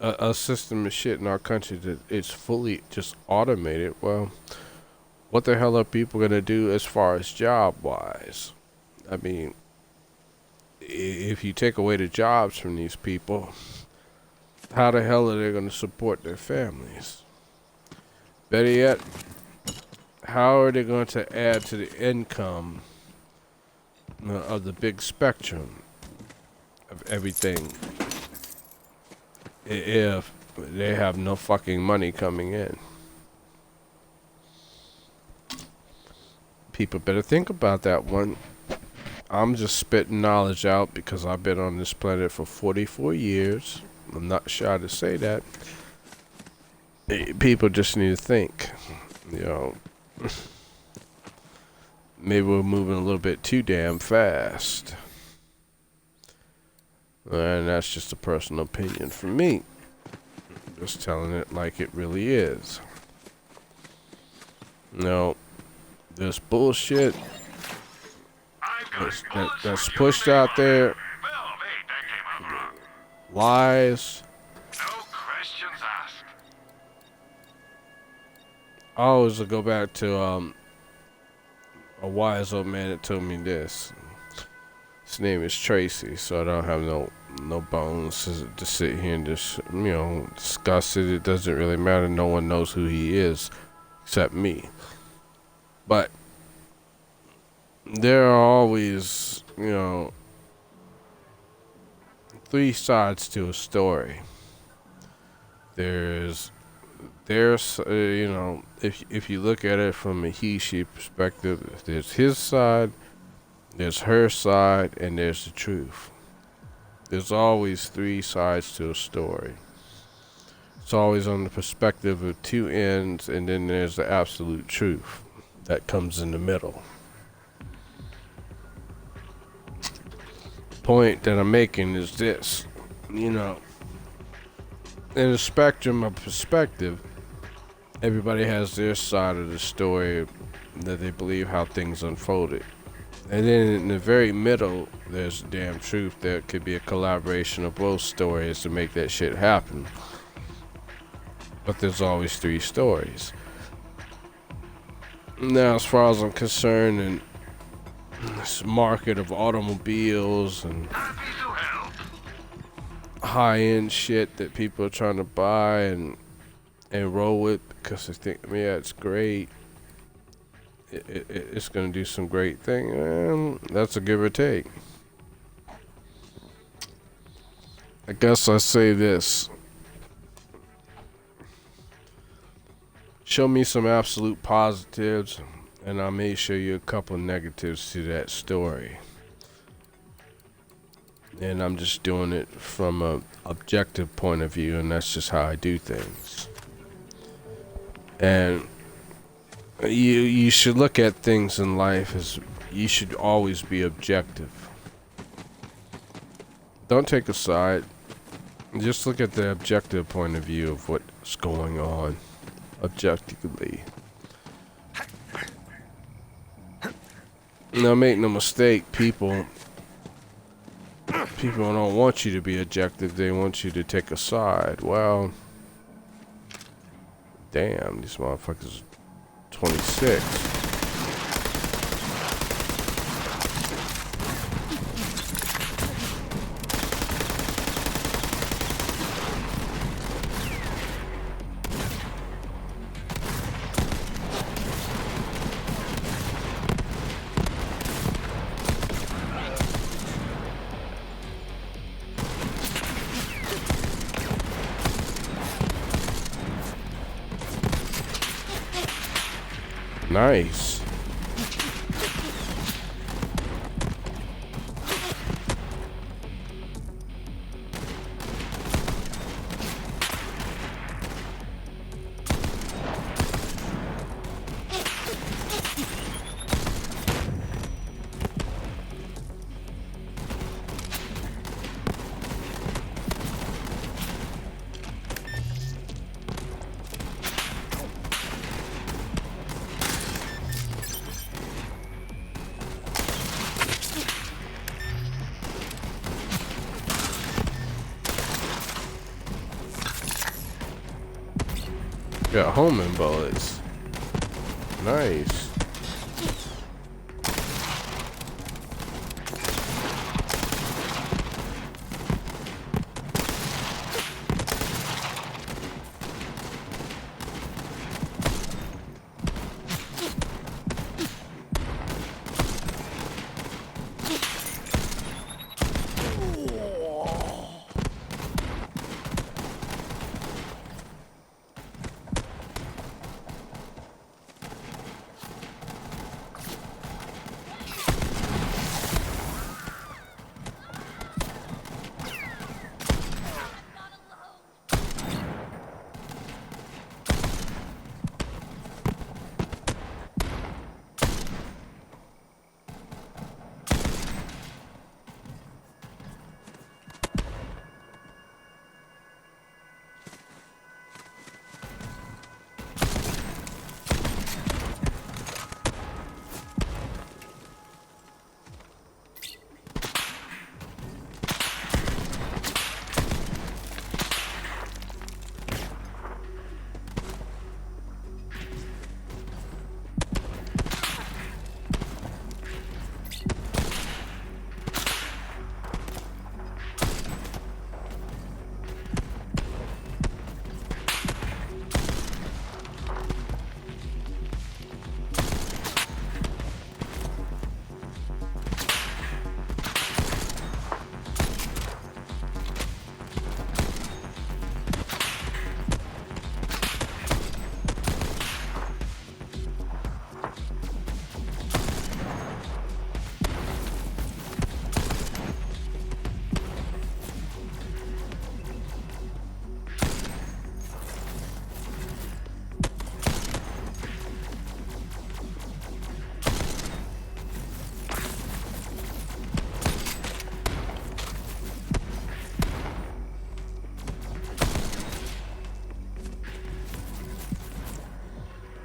a system of shit in our country that it's fully just automated, well, what the hell are people going to do as far as job-wise? I mean, if you take away the jobs from these people, how the hell are they going to support their families? Better yet, how are they going to add to the income of the big spectrum of everything if they have no fucking money coming in? People better think about that one. I'm just spitting knowledge out because I've been on this planet for 44 years. I'm not shy to say that. People just need to think, you know. Maybe we're moving a little bit too damn fast. And that's just a personal opinion from me. Just telling it like it really is. No, this bullshit that's pushed out there, lies. No questions asked. I always go back to a wise old man that told me this. His name is Tracy, so I don't have no bones to sit here and just, you know, discuss it. It doesn't really matter. No one knows who he is except me. But there are always, you know, three sides to a story. There's there's you know, if you look at it from a he/she perspective, there's his side, there's her side, and there's the truth. There's always three sides to a story. It's always on the perspective of two ends, and then there's the absolute truth that comes in the middle. Point that I'm making is this, you know, in a spectrum of perspective, everybody has their side of the story that they believe how things unfolded. And then in the very middle, there's the damn truth. There could be a collaboration of both stories to make that shit happen. But there's always three stories. Now, as far as I'm concerned, in this market of automobiles and high-end shit that people are trying to buy and roll with because they think, yeah, it's great. It's gonna do some great thing. That's a give or take. I guess I say this. Show me some absolute positives, and I may show you a couple negatives to that story. And I'm just doing it from a objective point of view, and that's just how I do things. And you should look at things in life as you should always be objective. Don't take a side. Just look at the objective point of view of what's going on objectively. Now, make no mistake, people don't want you to be objective. They want you to take a side. Well, damn, these motherfuckers 26. Nice. Got homing bullets. Nice.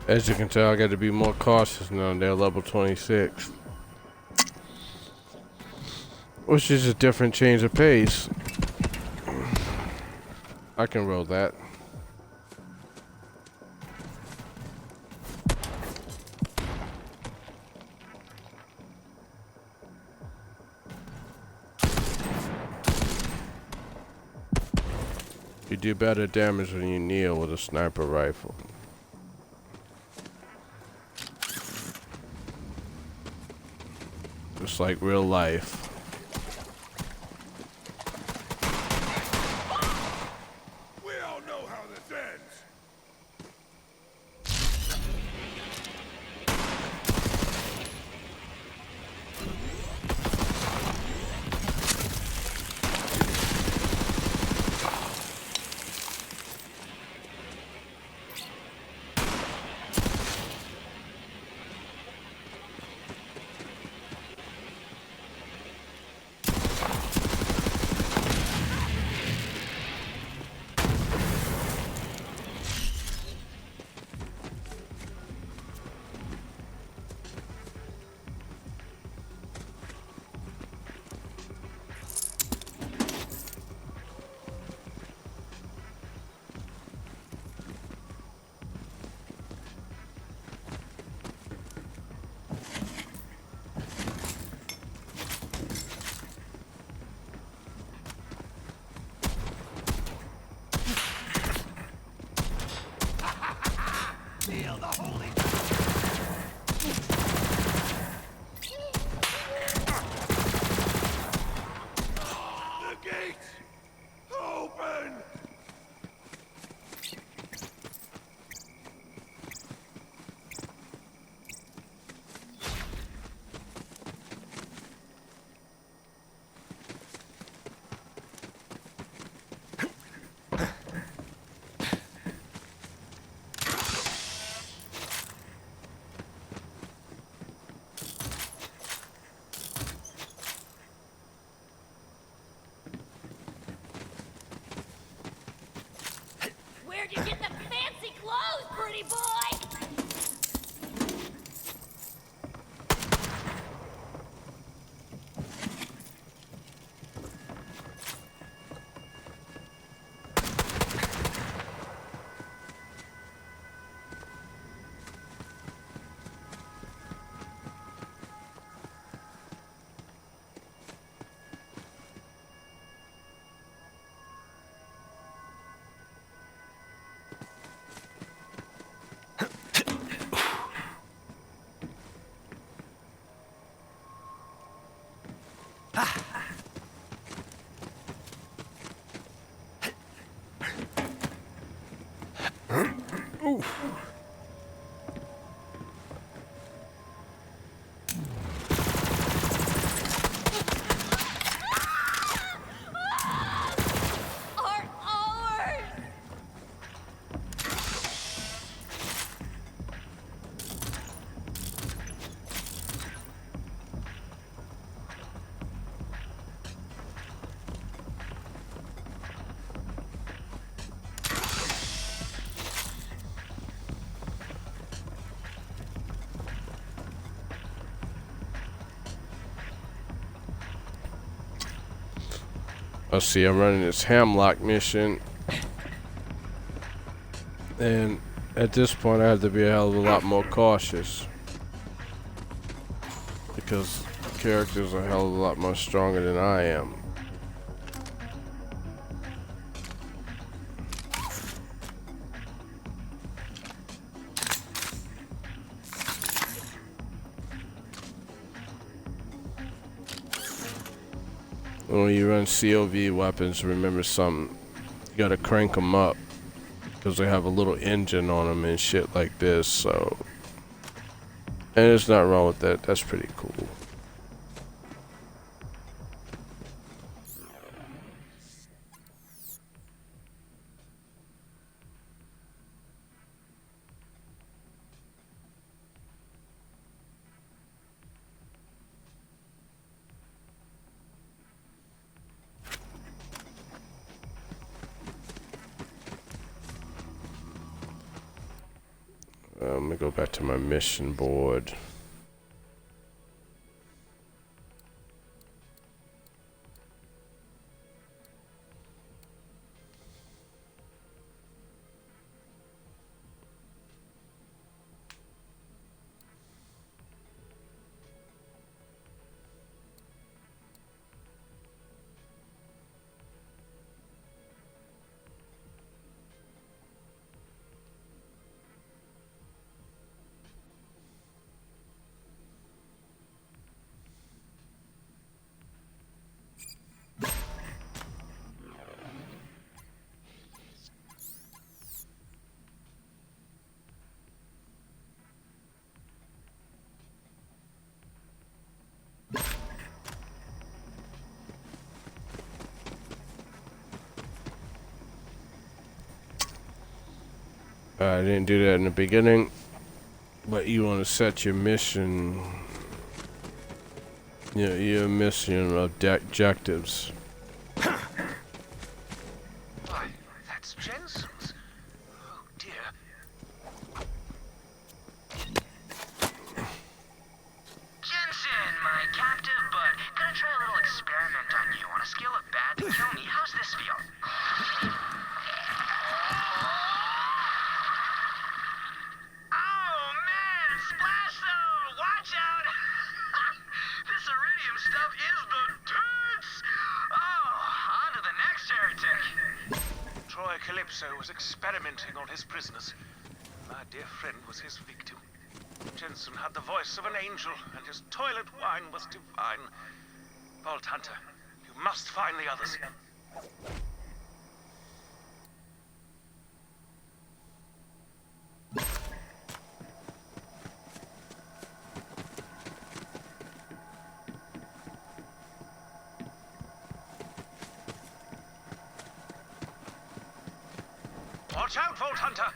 As you can tell, I got to be more cautious now. They're level 26. Which is a different change of pace. I can roll that. You do better damage when you kneel with a sniper rifle. Just like real life. We all know how this ends. Feel the holy. The gates open. Where'd you get the fancy clothes, pretty boy? Are ours! Let's see, I'm running this Hamlock mission. And at this point, I have to be a hell of a lot more cautious. Because the characters are a hell of a lot more stronger than I am. When you run COV weapons, remember something. You gotta crank them up. Because they have a little engine on them and shit like this, so. And there's nothing wrong with that. That's pretty cool. me go back to my mission board. I didn't do that in the beginning, but you want to set your mission, your mission objectives. Why, that's Jensen's. Oh dear. Jensen, my captive bud. Gonna try a little experiment on you. On a scale of bad to kill me, how's this feel? Oh man, splash zone! Watch out! This iridium stuff is the toots! Oh, on to the next heretic. Troy Calypso was experimenting on his prisoners. My dear friend was his victim. Jensen had the voice of an angel, and his toilet wine was divine. Vault Hunter, you must find the others. Watch out, Vault Hunter!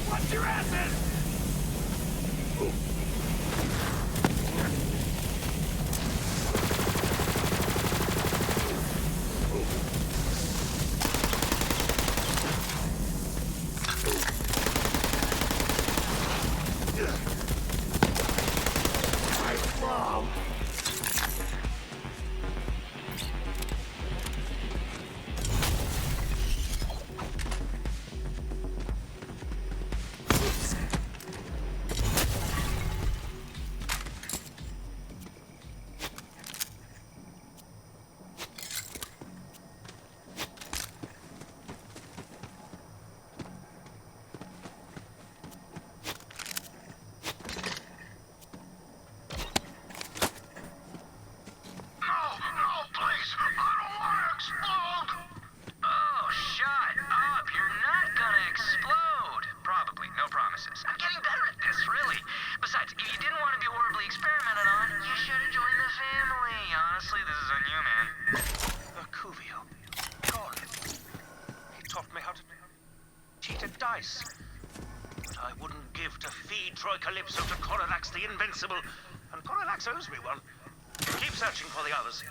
Watch your asses! Dice. But I wouldn't give to feed Troy Calypso to Coralax the Invincible. And Coralax owes me one. Keep searching for the others.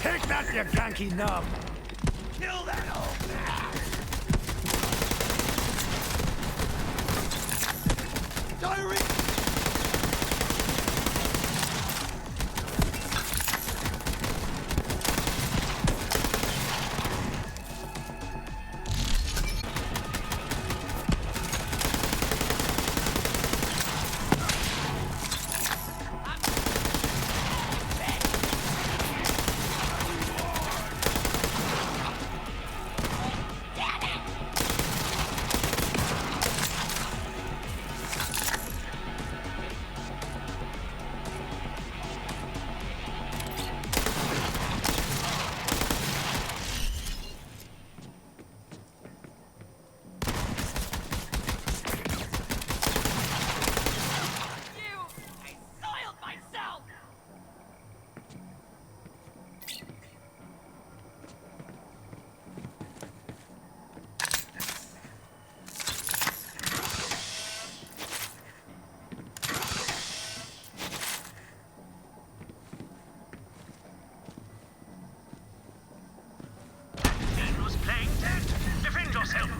Take that, you ganky nub! Kill that old man! Diary! Who's playing dead? Defend yourself!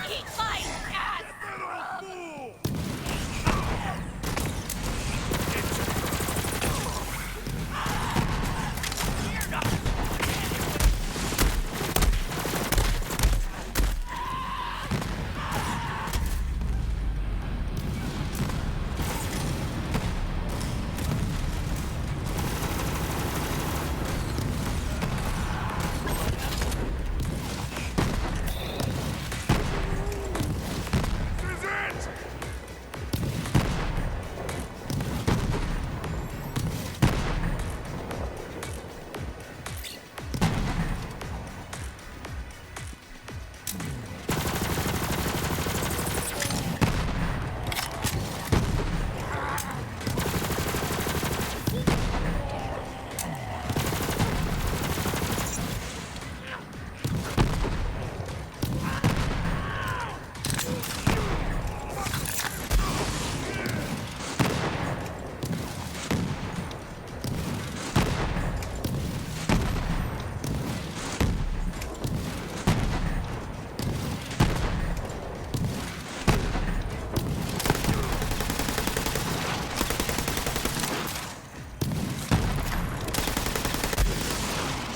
Eat my ass! This is it!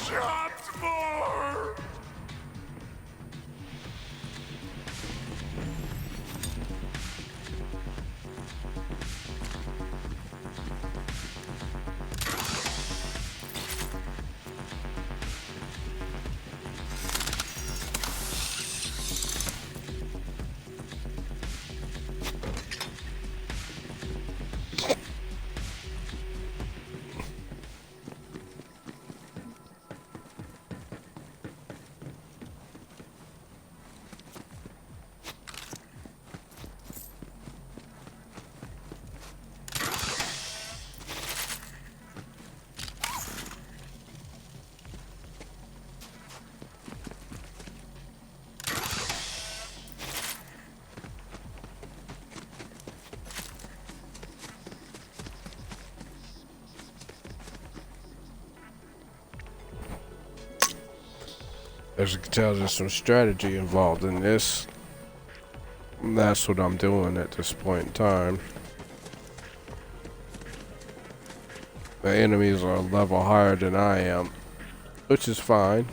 Shots more! As you can tell, there's some strategy involved in this. And that's what I'm doing at this point in time. The enemies are a level higher than I am, which is fine.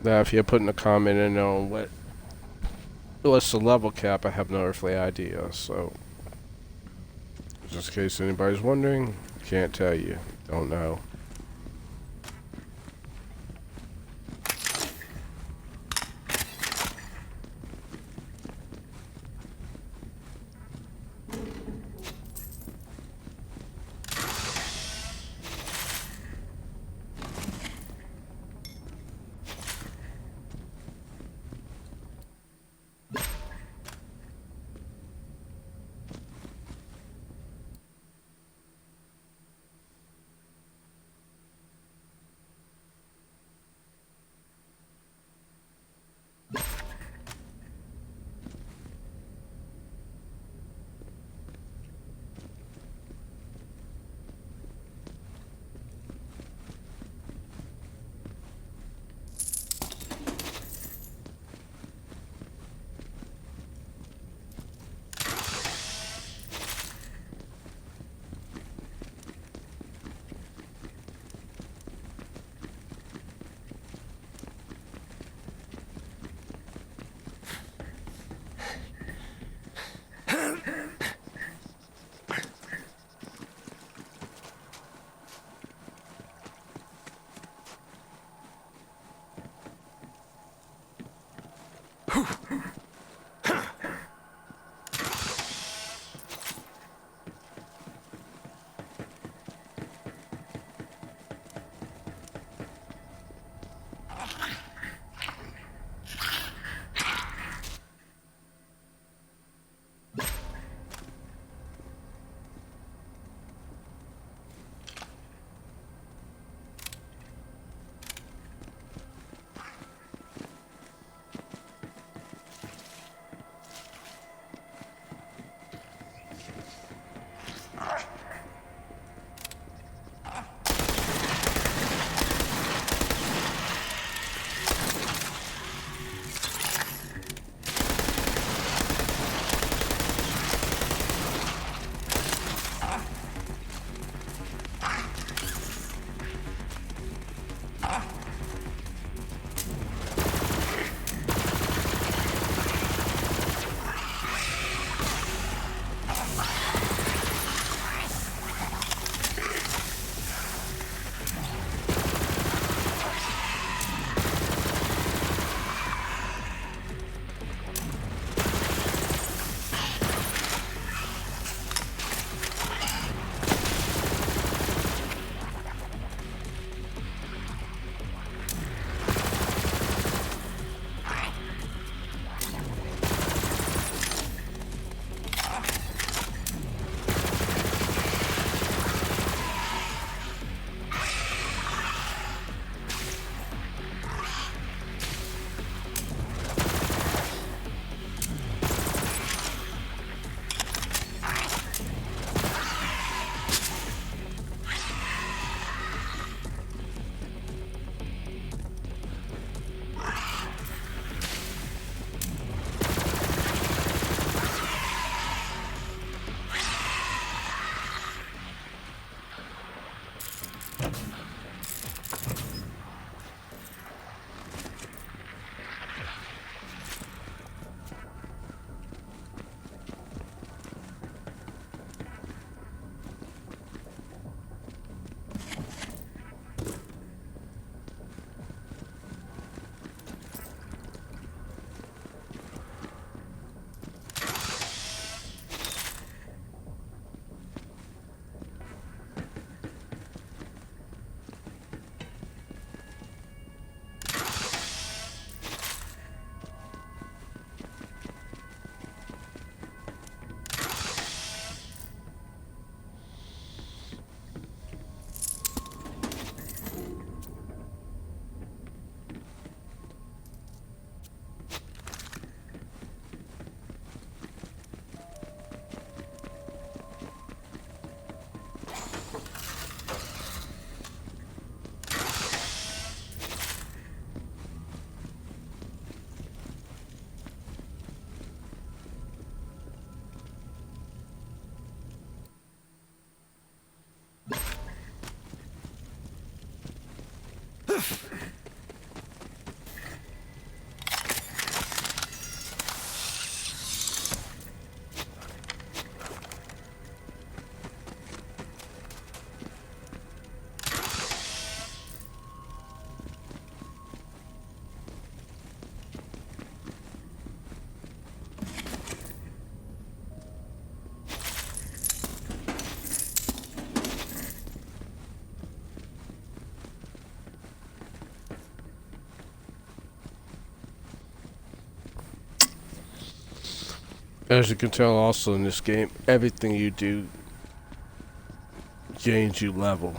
Now, if you're putting a comment in on what's the level cap, I have no earthly idea. So, just in case anybody's wondering, can't tell you. Don't know. As you can tell also in this game, everything you do gains you level.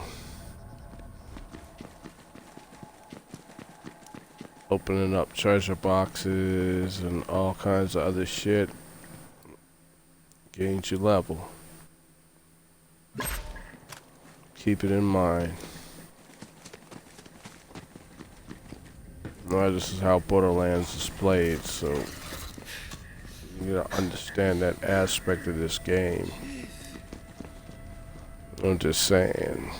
Opening up treasure boxes and all kinds of other shit gains you level. Keep it in mind. Now this is how Borderlands is played, so you gotta understand that aspect of this game. I'm just saying.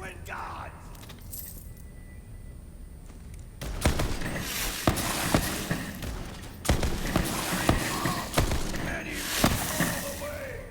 Roman gods! And you all the way!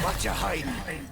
What you hiding?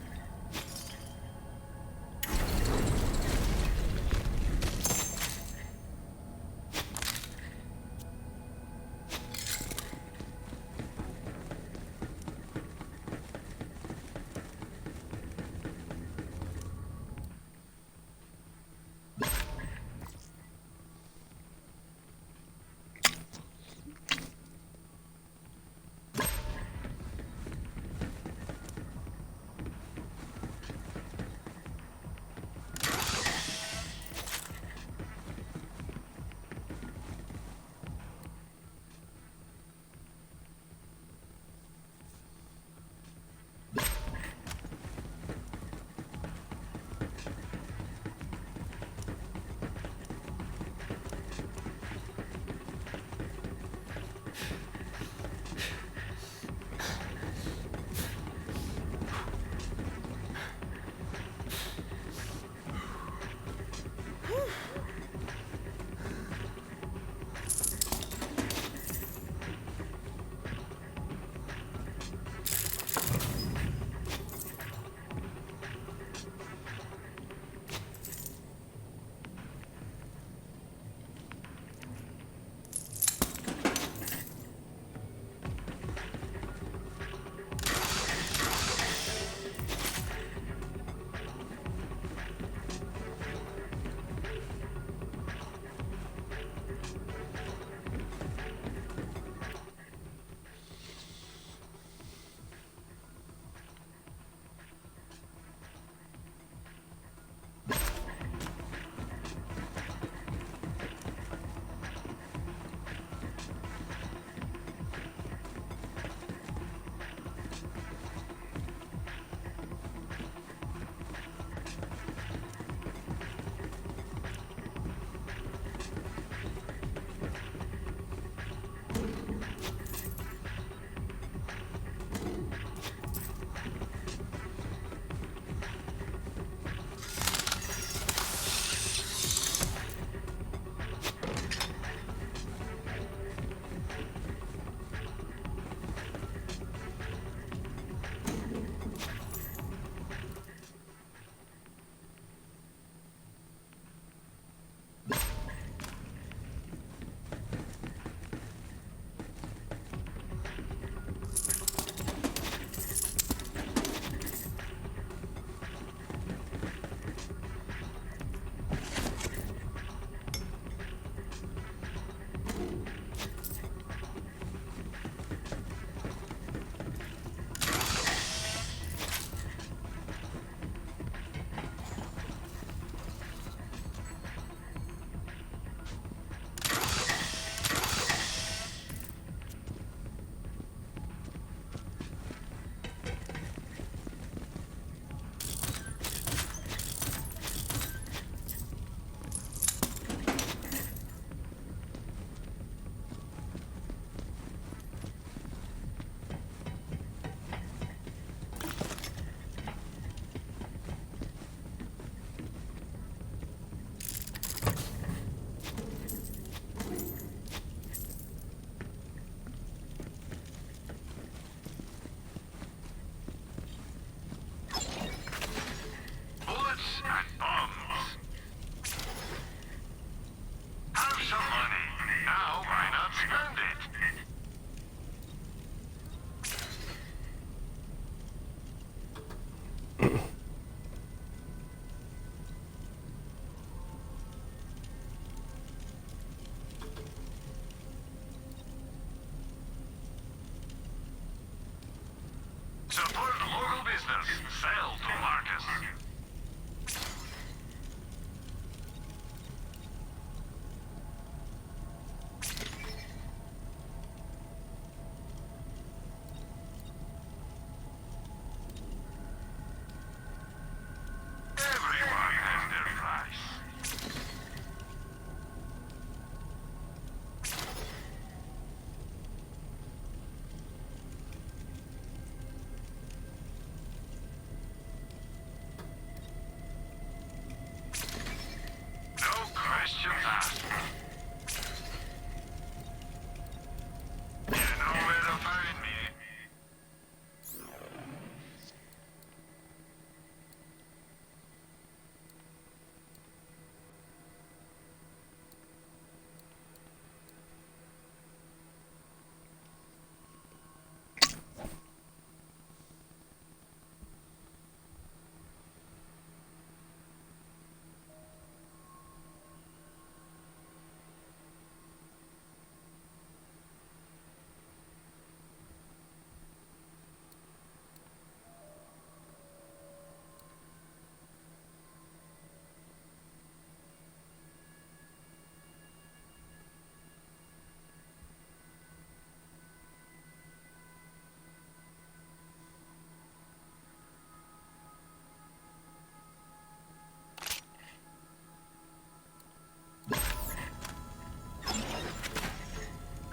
Support local business. Sell to Marcus. Everyone has their price. No questions asked. You know where to find me.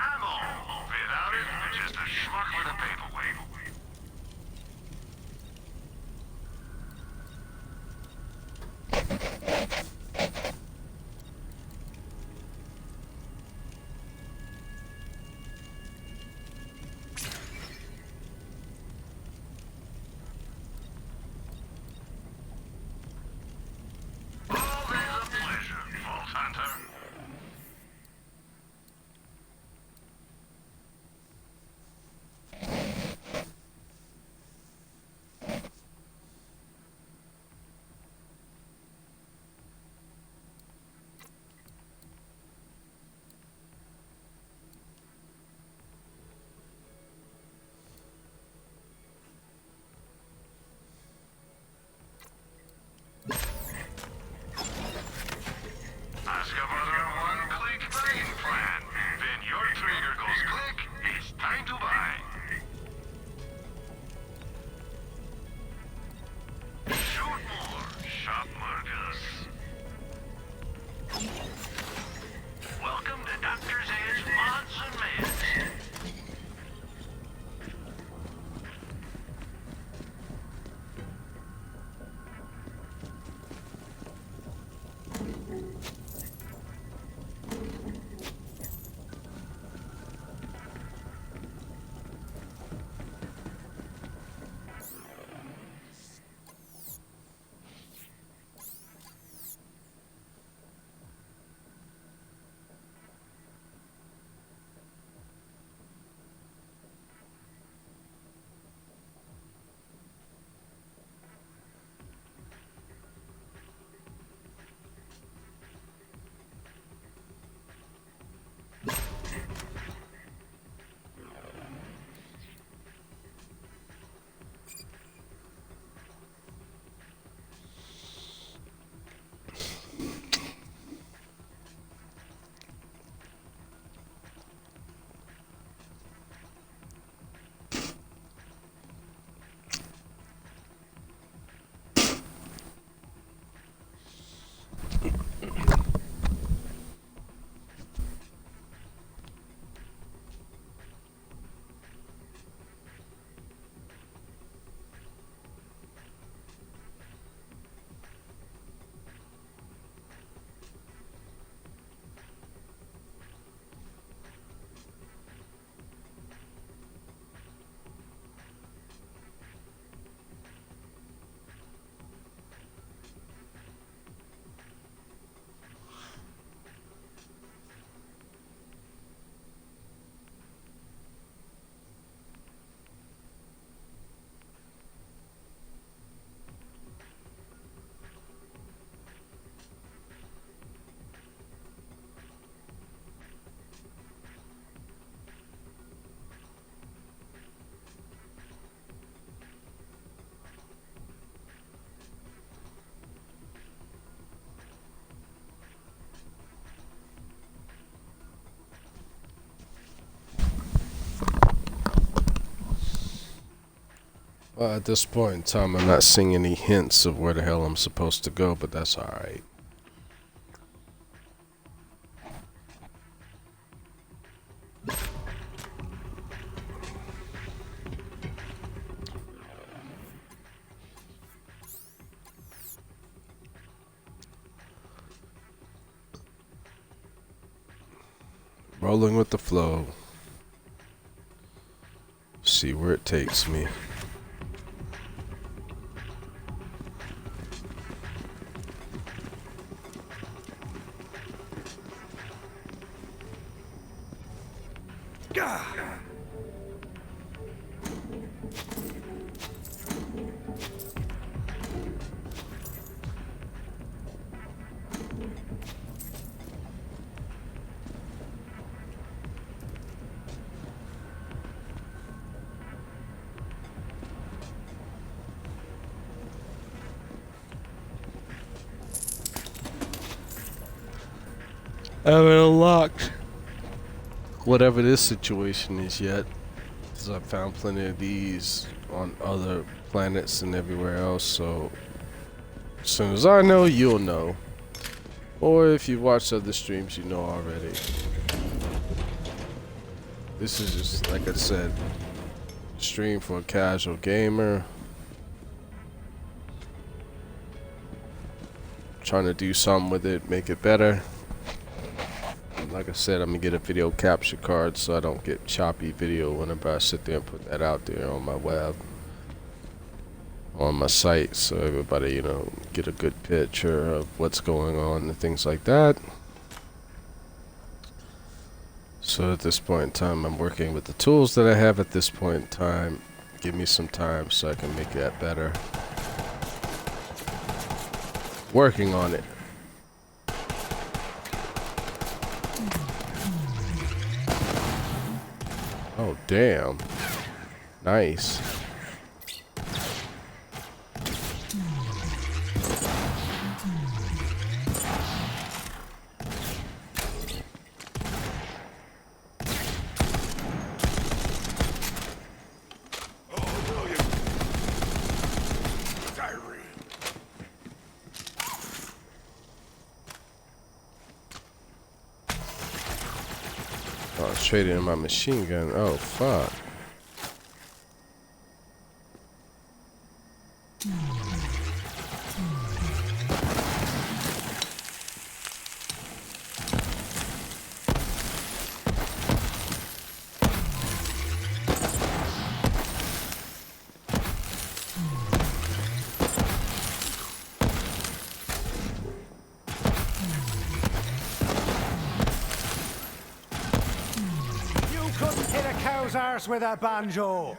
Ammo. Without it, you're just a schmuck with a paperweight. Always a pleasure, Vault Hunter. Well, at this point in time, I'm not seeing any hints of where the hell I'm supposed to go, but that's alright. Rolling with the flow. See where it takes me. I haven't unlocked whatever this situation is yet, because I've found plenty of these on other planets and everywhere else, so as soon as I know, you'll know. Or if you've watched other streams, you know already. This is just, like I said, stream for a casual gamer. Trying to do something with it, make it better. Like I said, I'm gonna get a video capture card so I don't get choppy video whenever I sit there and put that out there on my web, on my site, so everybody, you know, get a good picture of what's going on and things like that. So at this point in time, I'm working with the tools that I have at this point in time. Give me some time so I can make that better. Working on it. Oh, damn. Nice. Oh, I was trading in my machine gun. Oh, fuck. You couldn't hit a cow's arse with a banjo.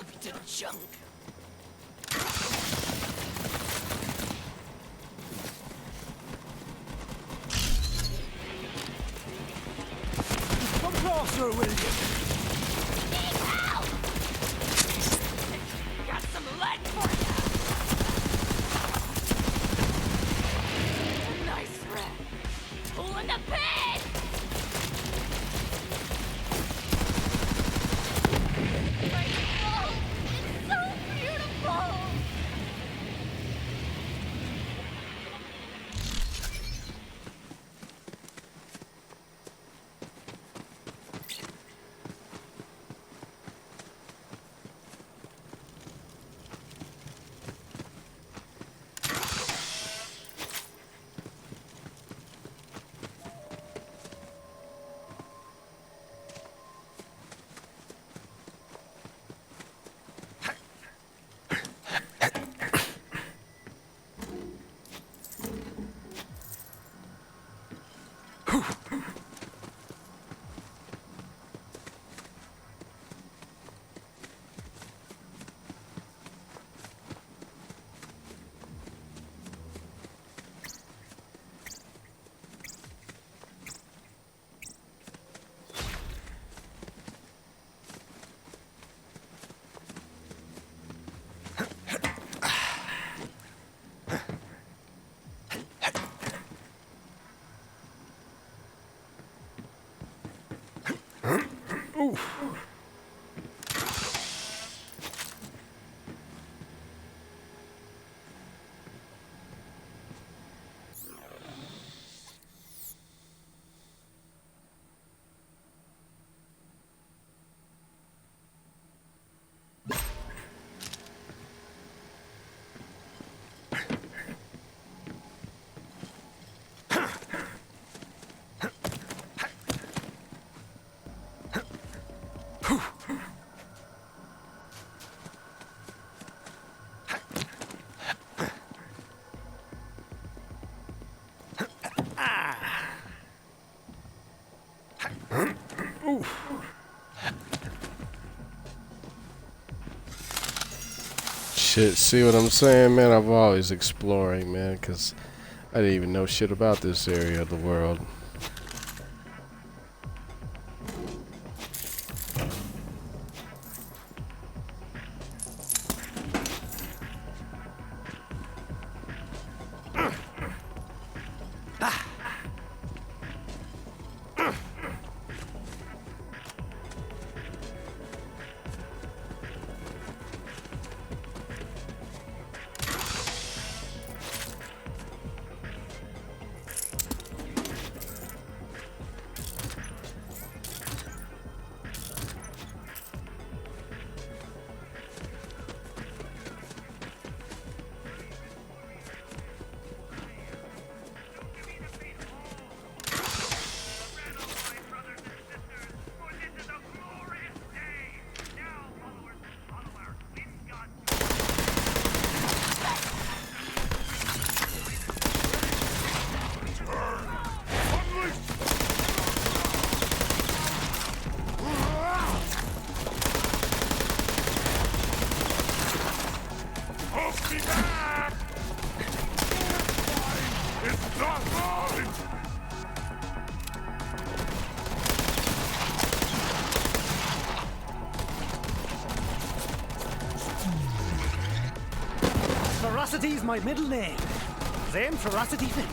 sucked to junk. Come closer, will you? Need help! Got some lead for you! Nice rat. Pulling the pin! Rainbow! It's so beautiful! Shit, see what I'm saying, man? I'm always exploring, man, because I didn't even know shit about this area of the world. Ferocity's my middle name. Same ferocity fit.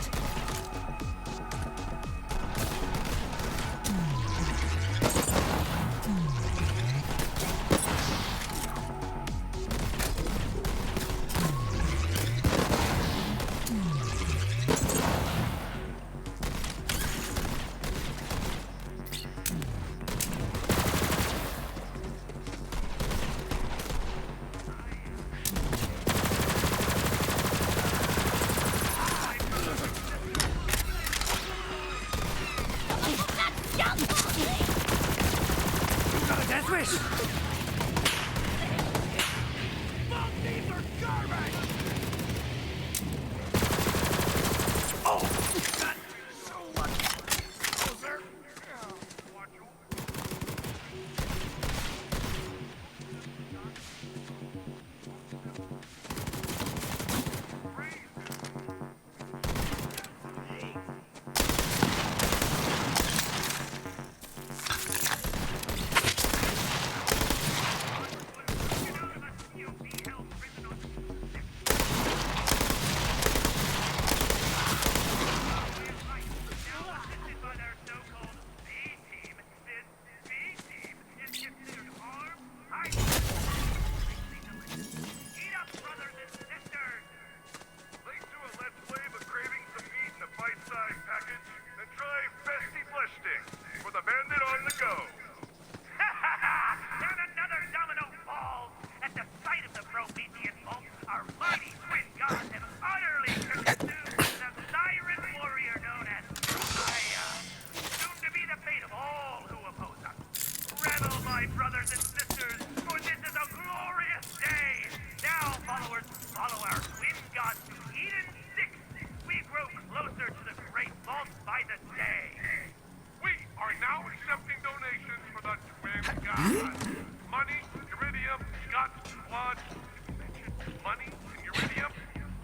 a day. We are now accepting donations for the Twin Gods. Money, iridium, guts, blood. Money and iridium,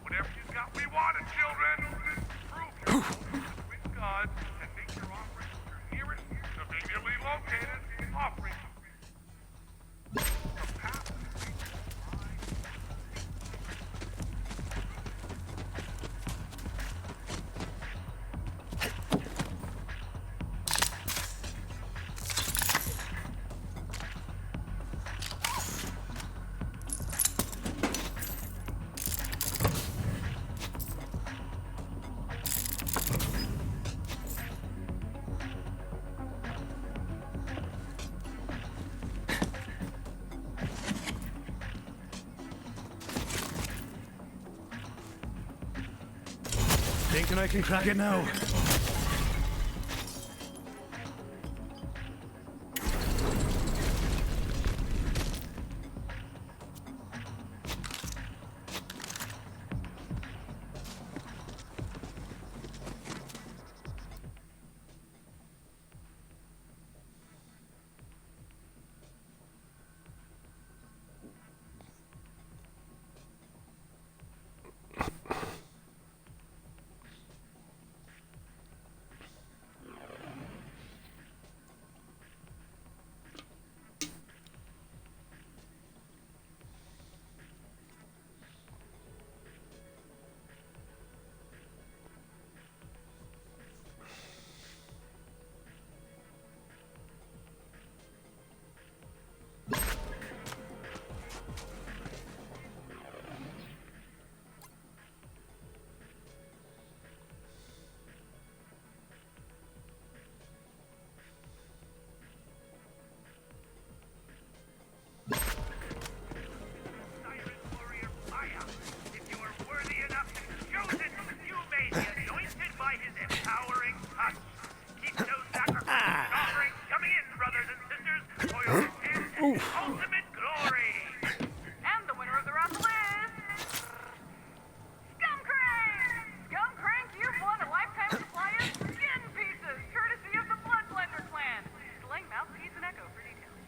whatever you got, we want it, children. Prove your Twin Gods and make your offering to your nearest, conveniently located offering. Thinking I can crack it now. Ultimate glory! And the winner of the raffle is... Scumcrank! Scumcrank, you've won a lifetime supply of skin pieces, courtesy of the Blood Blender clan. Select Mouthpiece and Echo for details.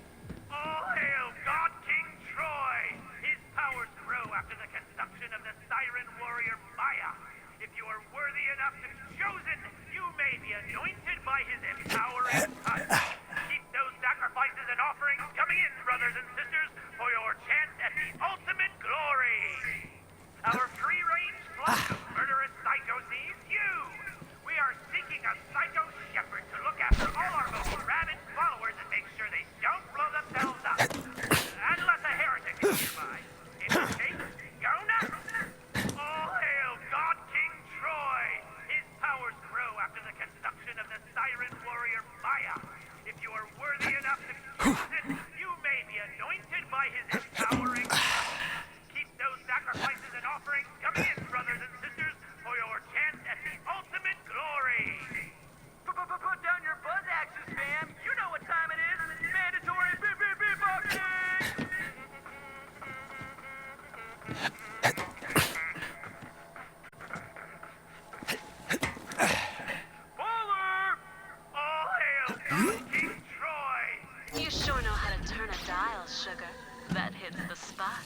All hail God King Troy! His powers grow after the consumption of the Siren warrior Maya. If you are worthy enough to be chosen, you may be anointed by his empowering touch. Keep those sacrifices and offerings coming in, brothers and sisters, for your chance at the ultimate glory. Our free-range flock of murderous psychos needs you. We are seeking a psycho shepherd to look after all our most rabid followers and make sure they don't blow themselves up. Unless a heretic is nearby. In which case, go nuts! All hail God King Troy! His powers grow after the consumption of the Siren warrior Maya. If you are worthy enough to be chosen, you may be anointed by his empowering touch. Keep those sacrifices and offerings coming in, brothers and sisters, for your chance at the ultimate glory. Put down your buzz axes, fam. You know what time it is. Mandatory beatboxing! Baller! All hail God King Troy! You sure know how to turn a dial, sugar. That hits the spot.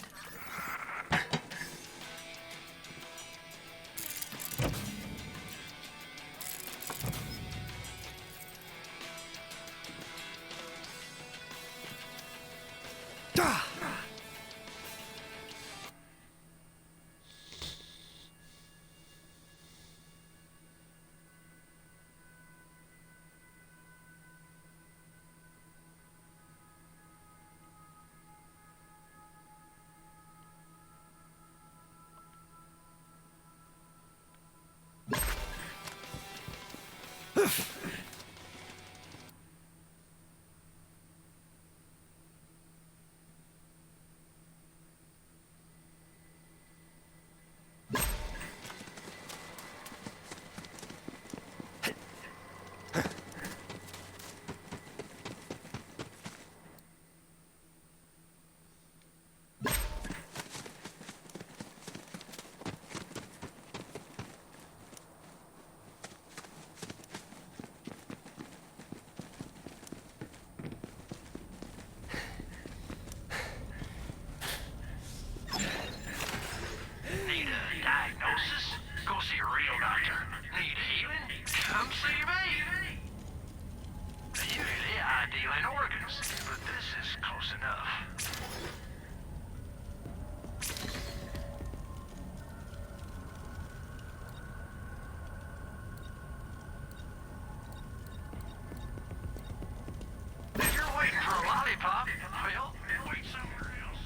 come see me. Usually I deal in organs, but this is close enough. If you're waiting for a lollipop, well, wait somewhere else.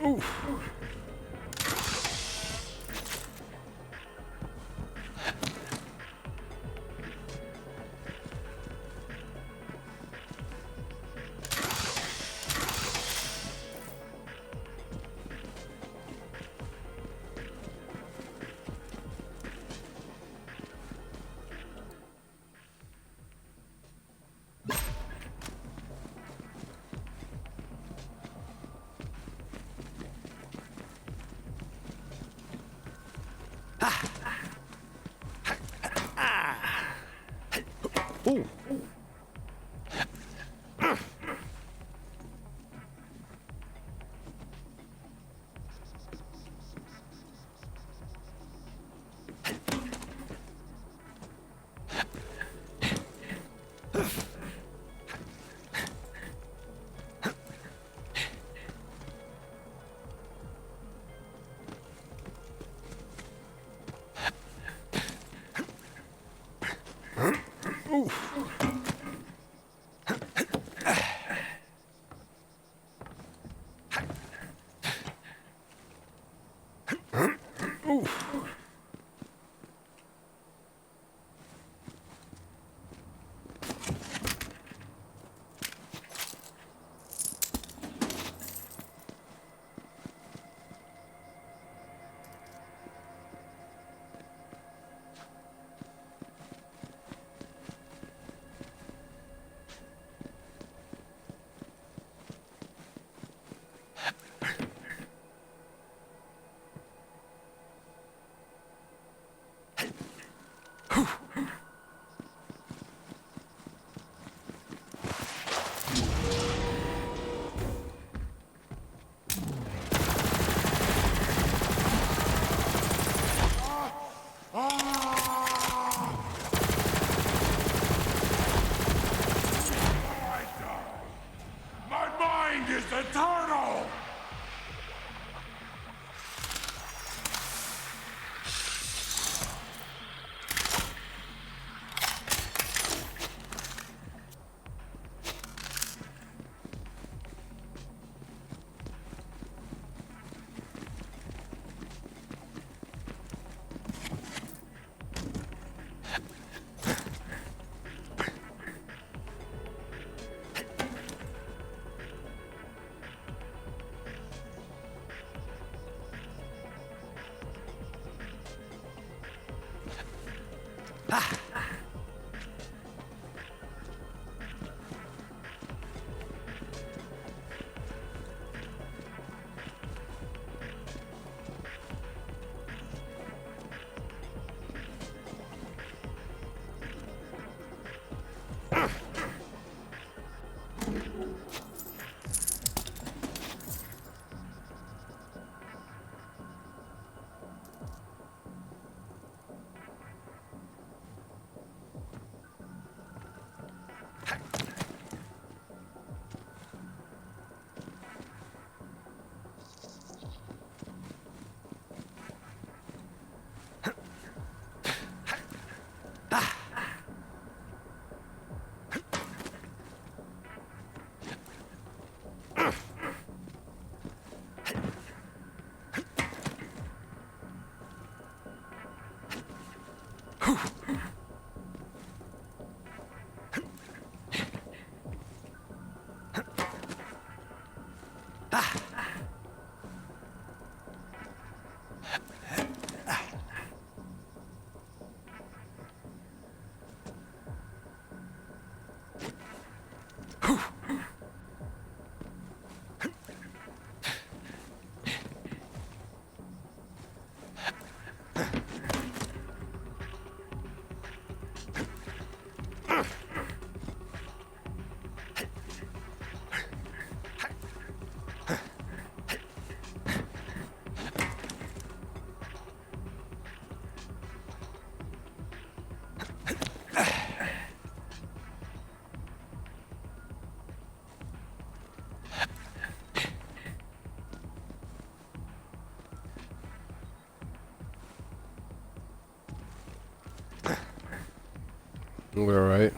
Ooh. We're alright.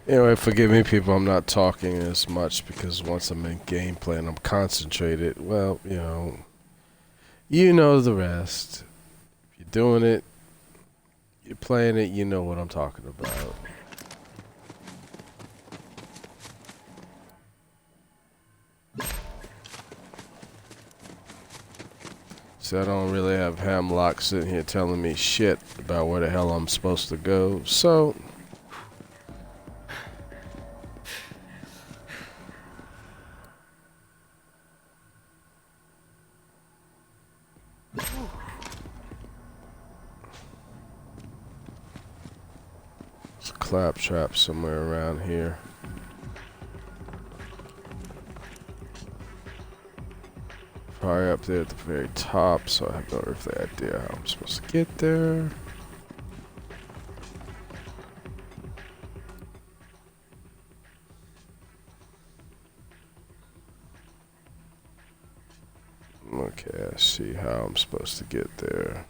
Anyway, forgive me, people. I'm not talking as much because once I'm in gameplay and I'm concentrated, well, you know the rest. If you're doing it, you're playing it, you know what I'm talking about. So I don't really have Hemlock sitting here telling me shit about where the hell I'm supposed to go. So there's a claptrap somewhere around here. Probably up there at the very top, so I have no earthly idea how I'm supposed to get there. Okay, I see how I'm supposed to get there.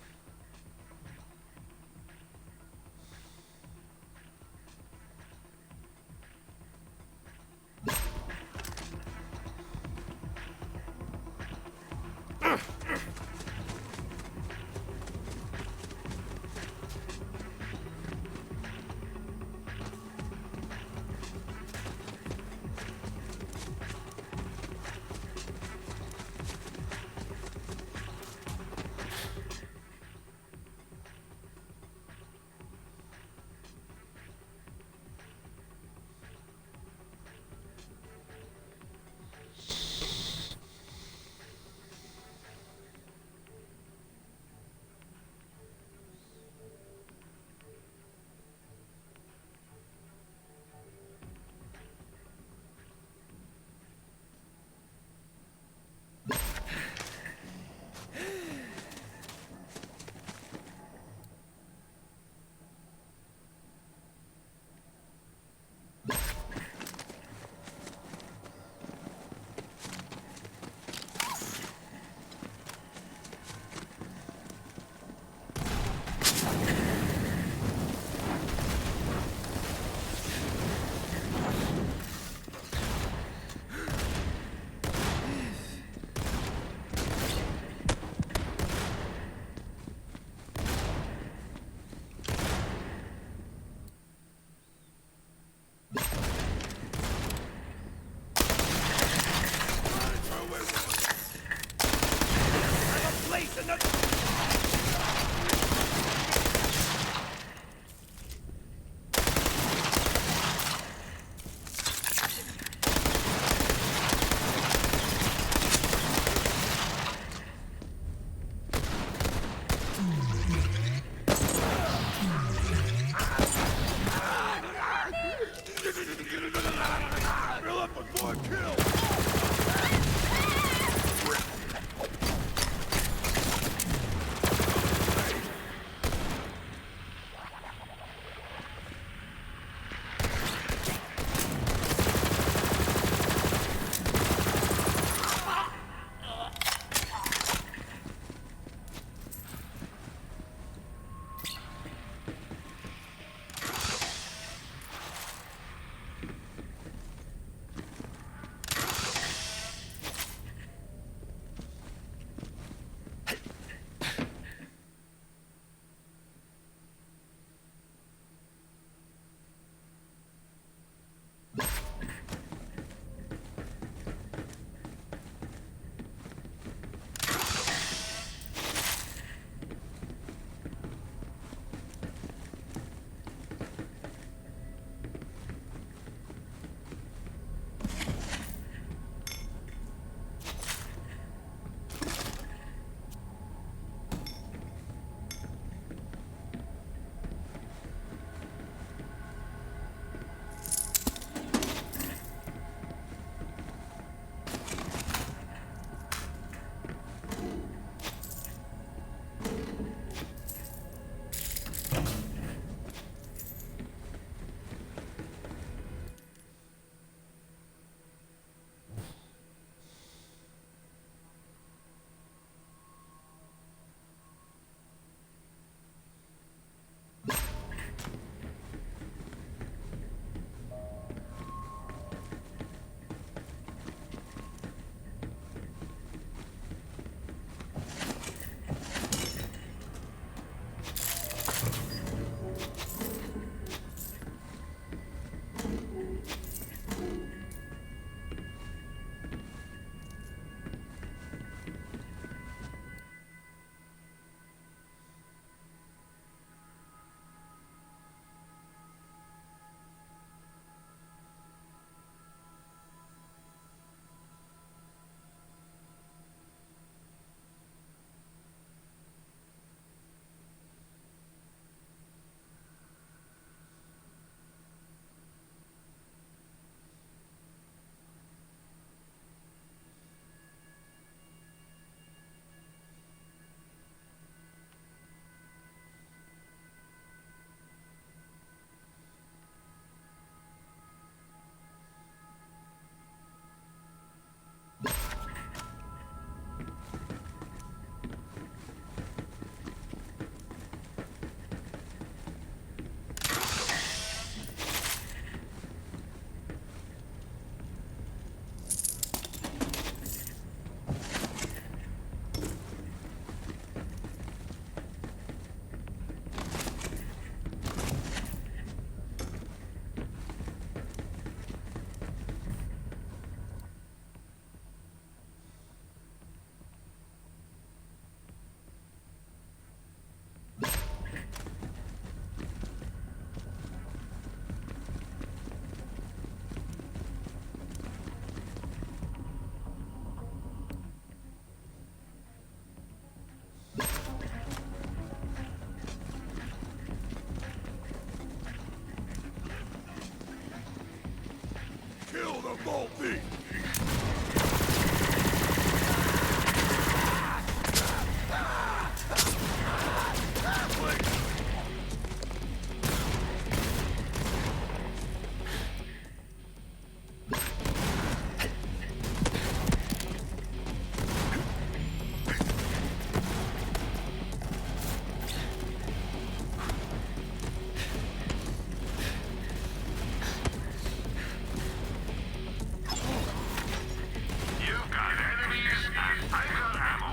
I got ammo.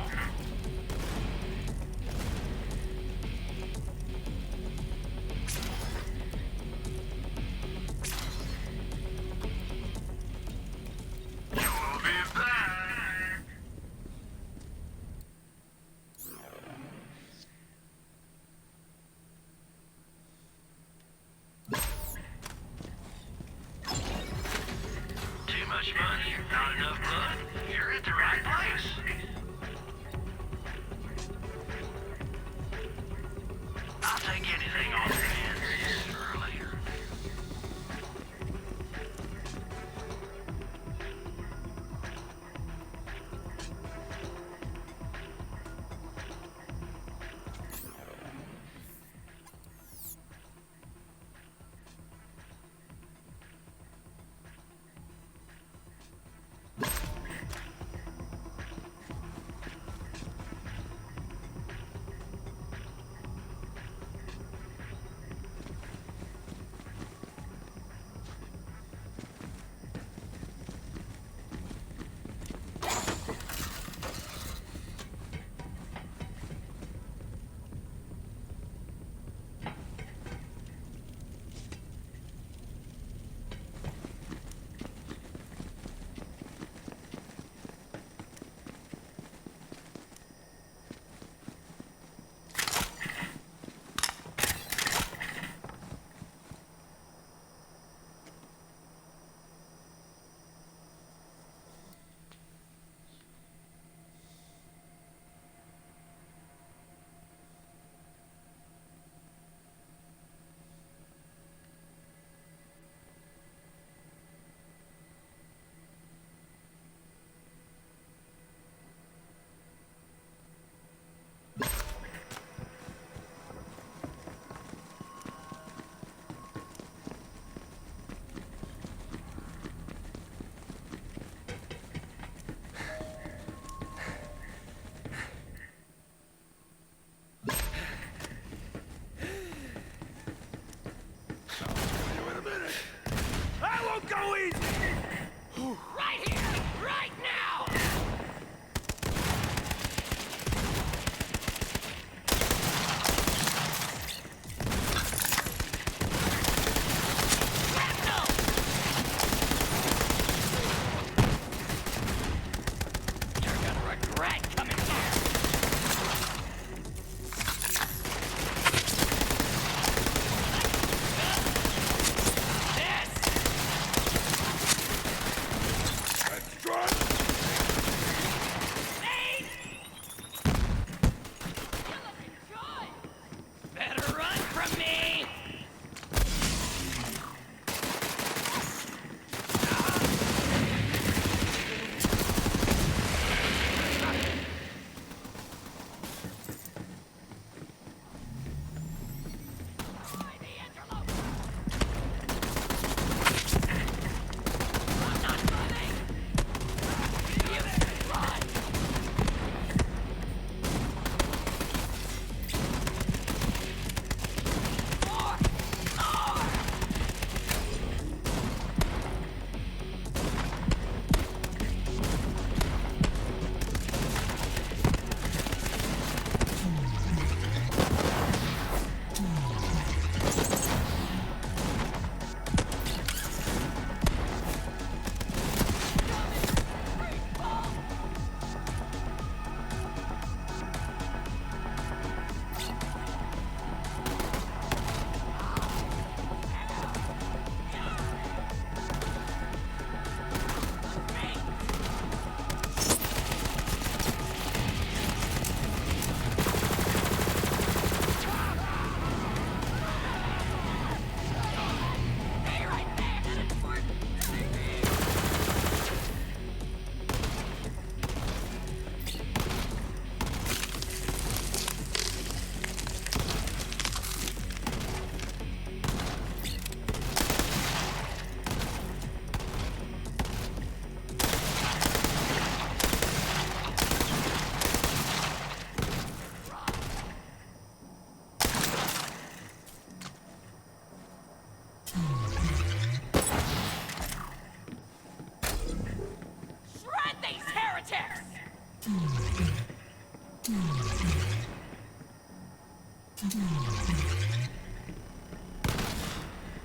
You'll be back. Too much money, not enough blood. You're at the right place.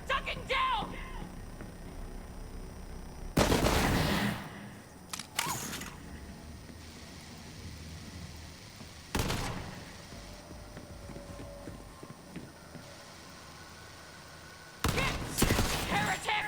Ducking down! Heretic!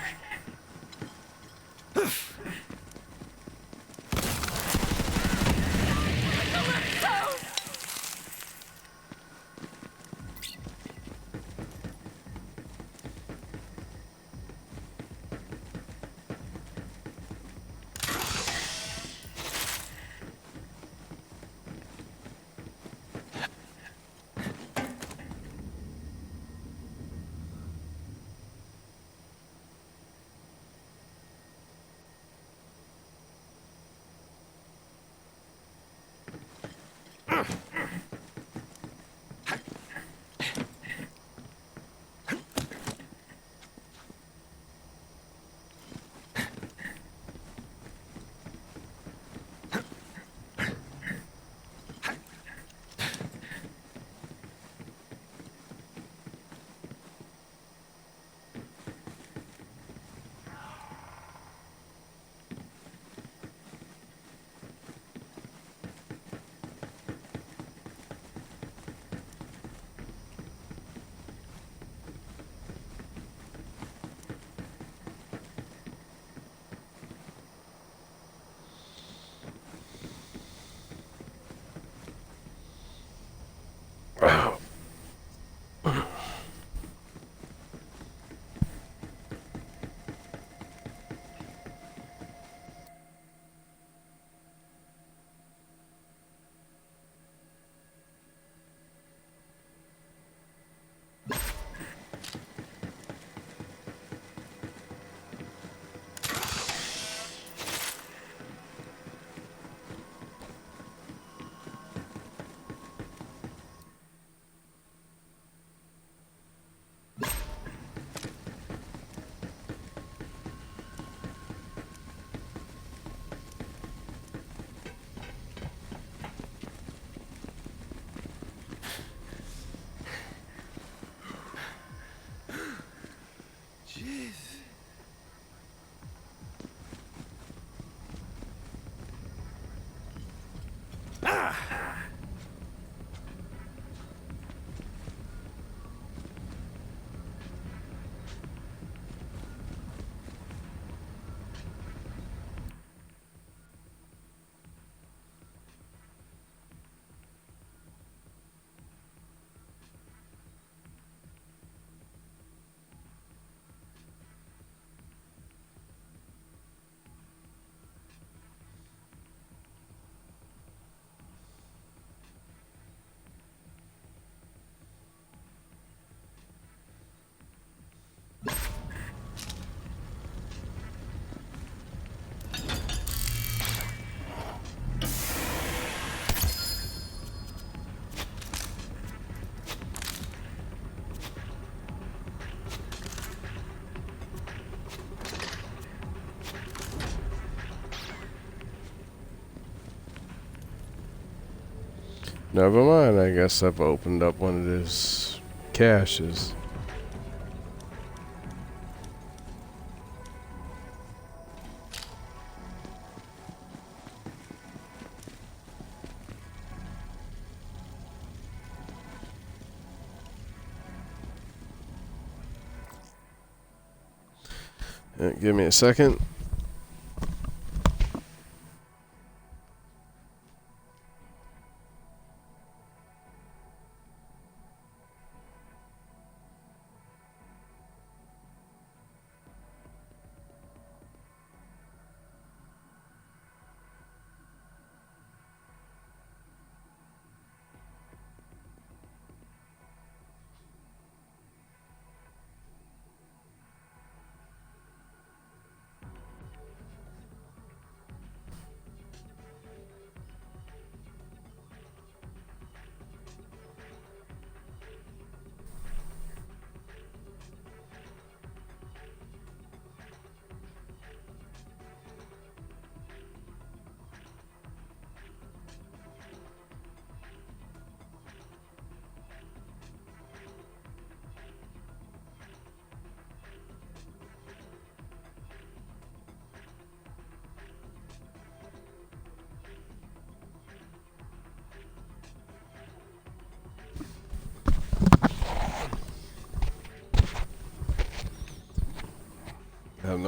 Never mind, I guess I've opened up one of those caches. Give me a second.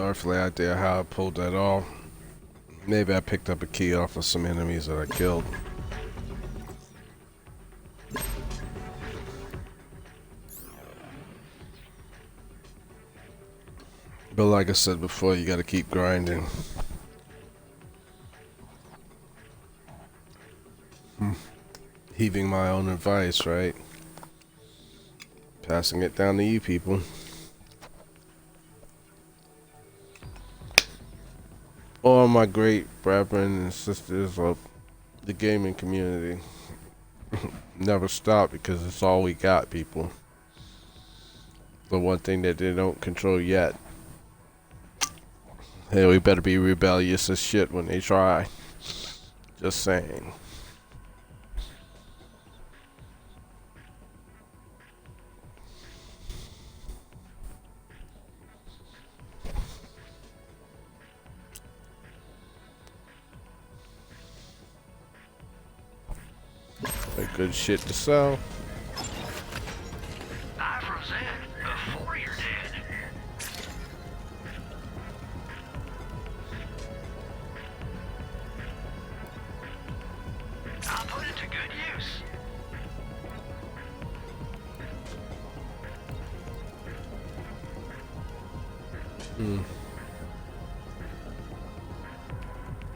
no earthly idea how I pulled that off. Maybe I picked up a key off of some enemies that I killed. But like I said before, you gotta keep grinding. Heaving my own advice, right? Passing it down to you people. All my great brethren and sisters of the gaming community. Never stop, because it's all we got, people. The one thing that they don't control yet. Hey, we better be rebellious as shit when they try. Just saying. Good shit to sell. I present before you're dead. I'll put it to good use.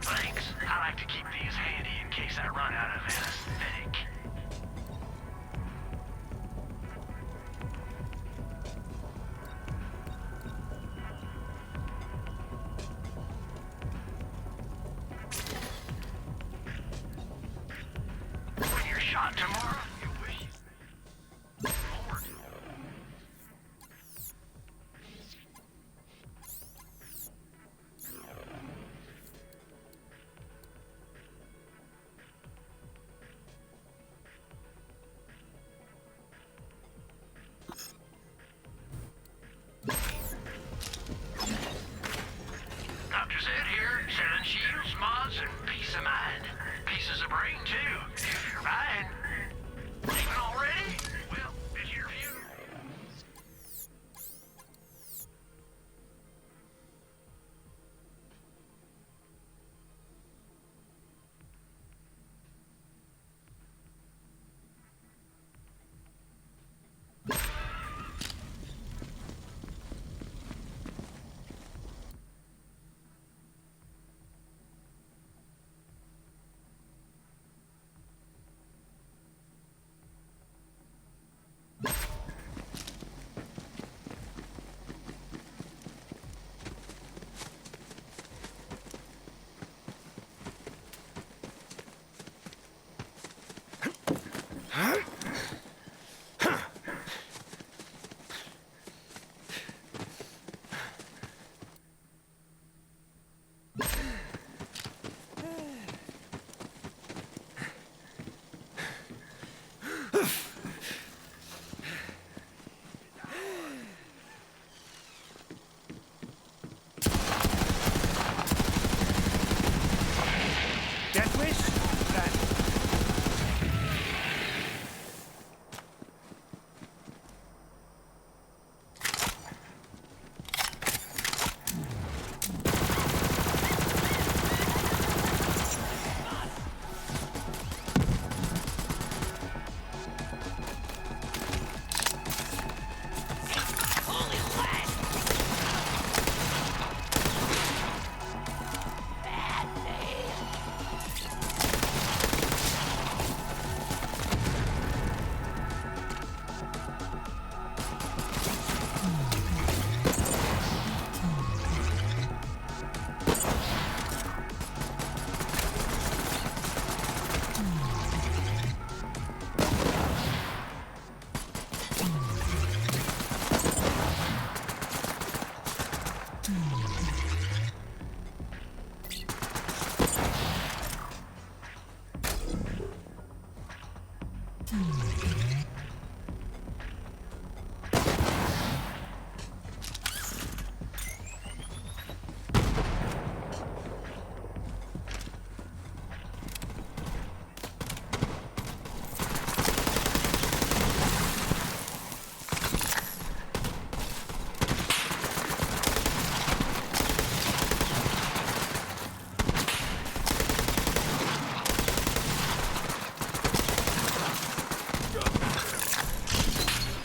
Thanks. I like to keep these handy in case I run out of anesthetic. When you're shot tomorrow, you wish you Lord. Dr. Zed here, selling shields, mods, and peace of mind. Pieces of brain, too, if you're buying. Leaving already? Well, it's your funeral. Death wish?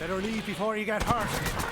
Better leave before you get hurt.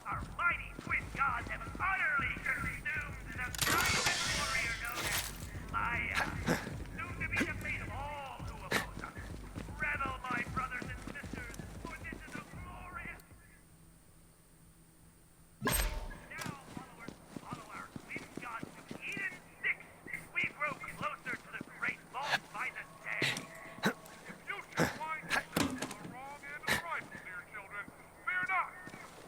Our mighty twin gods have utterly consumed the diamond warrior known as Maya, soon to be the fate of all who oppose us. Revel, my brothers and sisters, for this is a glorious... Now, followers, follow our twin gods to Eden 6. We grow closer to the great vault by the day. You should find yourself on the wrong end of the rifle, dear children. Fear not,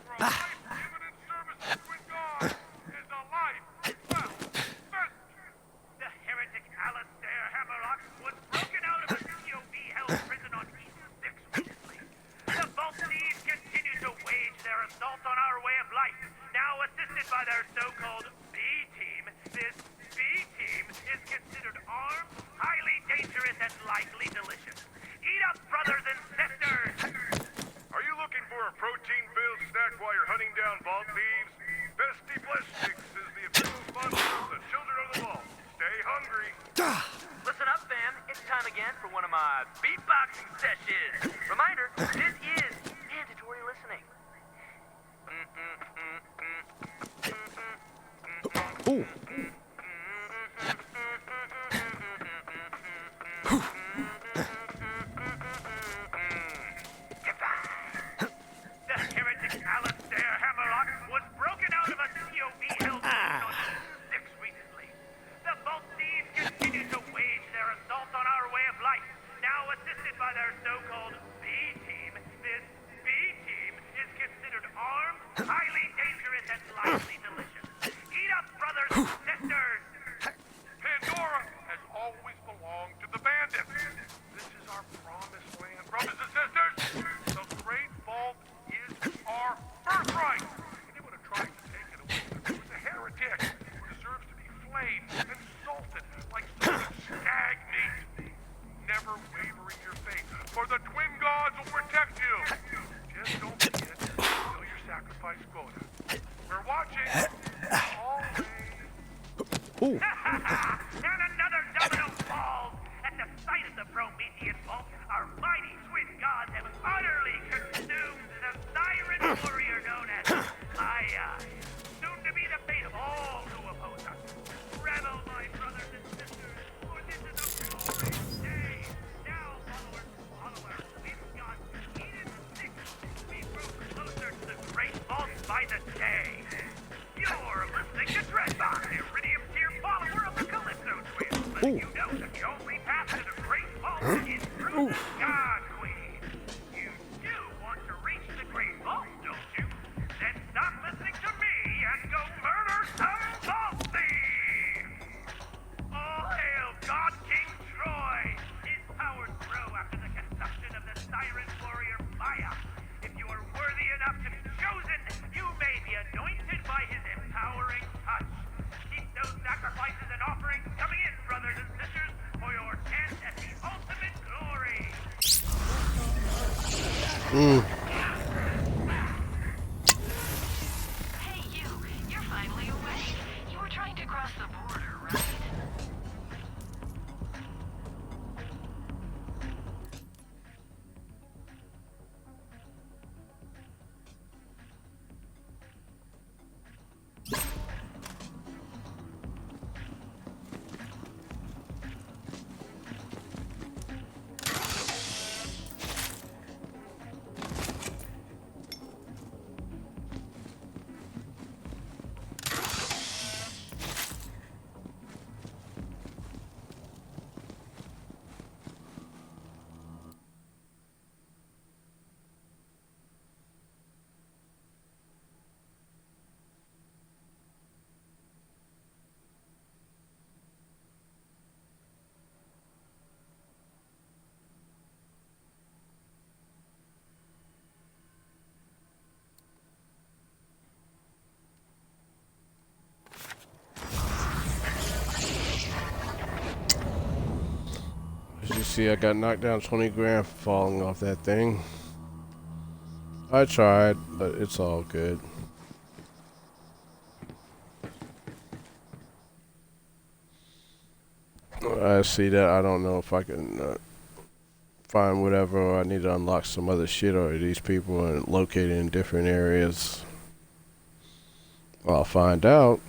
for a life given in service to twin gods is a life well spent. The heretic Alistair Hammerlock was broken out of a COV-held prison on Eden 6 recently. The Vault Thieves continue to wage their assault on our way of life, now assisted by their so-called B-Team. This B-Team is considered armed, highly dangerous, and likely delicious. Eat up, brothers and sisters! Are you looking for a protein-filled snack while you're hunting down vault thieves? Bestie Bless Sticks is the official sponsor of the Children of the Vault. Stay hungry. Listen up, fam. It's time again for one of my beatboxing sessions. Reminder, this is mandatory listening. Ooh. The heretic Alistair Hammerlock was broken out of a COV-held prison on Eden 6 recently. The Vault Thieves continue to wage their assault on our way of life, now assisted by their so-called B-Team. This B-Team is considered armed, highly dangerous, and likely delicious. Eat up, brothers and sisters! Pandora has always belonged to the bandits. This is our promised land. Brothers and sisters, the Great Vault is our birthright. Anyone who tries to take it away is a heretic who deserves to be flayed and salted like some stag meat. Never waver in your faith, for the twin gods will protect you. Just don't forget to fill your sacrifice quota. We're watching. Always. Ooh. And another domino falls! At the sight of the Promethean vault, our mighty twin gods have utterly consumed the siren warrior known as Maya, soon to be the fate of all who oppose us. Revel, my brothers and sisters, for this is a glorious day. Now, followers, follow our twin gods to Eden 6. We grow closer to the great vault by the day. You're listening to Dreadbot, the Iridium tier follower of the Calypso twins. But you know that the only path to the great vault is through the God Queen. You do want to reach the great vault, don't you? Then stop listening to me and go murder some vault thieves! All hail God King Troy! His powers grow after the consumption of the siren warrior Maya. If you are worthy enough to be chosen, you may be anointed by his empowering touch. Keep those sacrifices and offerings coming in, brothers and sisters, for your chance at the ultimate glory. Hey, you're finally awake. You were trying to cross the border, right? see, I got knocked down 20 grand for falling off that thing. I tried, but it's all good. I see that. I don't know if I can find whatever, or I need to unlock some other shit, or these people are located in different areas. I'll find out.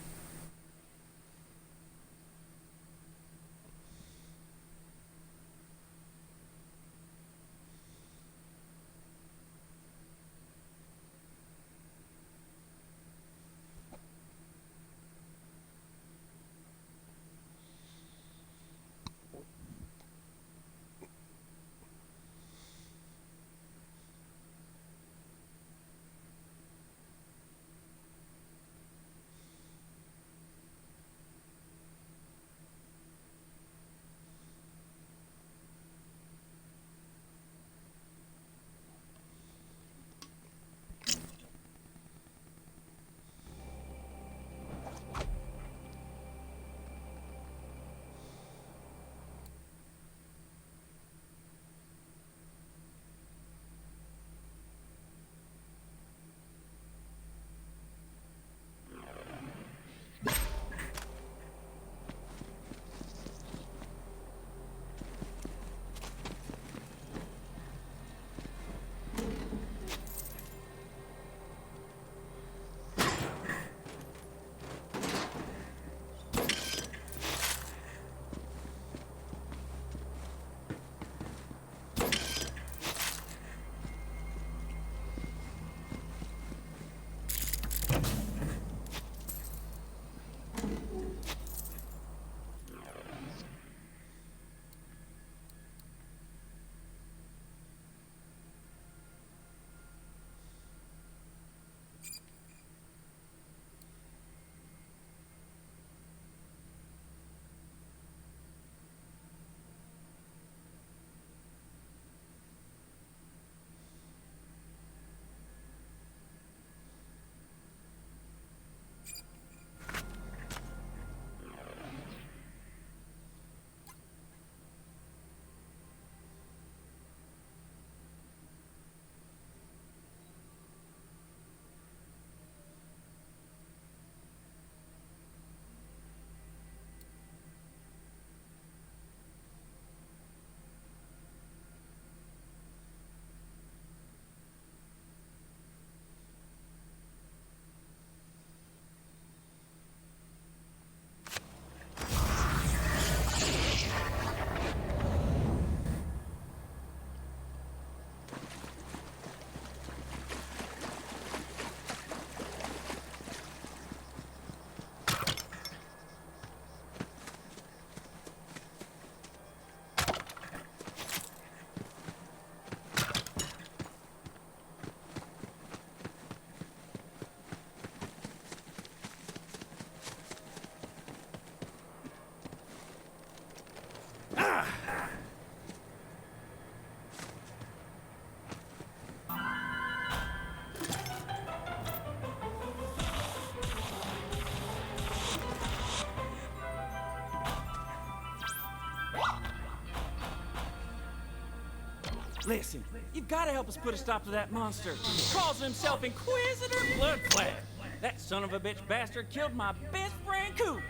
Listen, you've got to help us put a stop to that monster. He calls himself Inquisitor Bloodflap. That son of a bitch bastard killed my best friend Coop.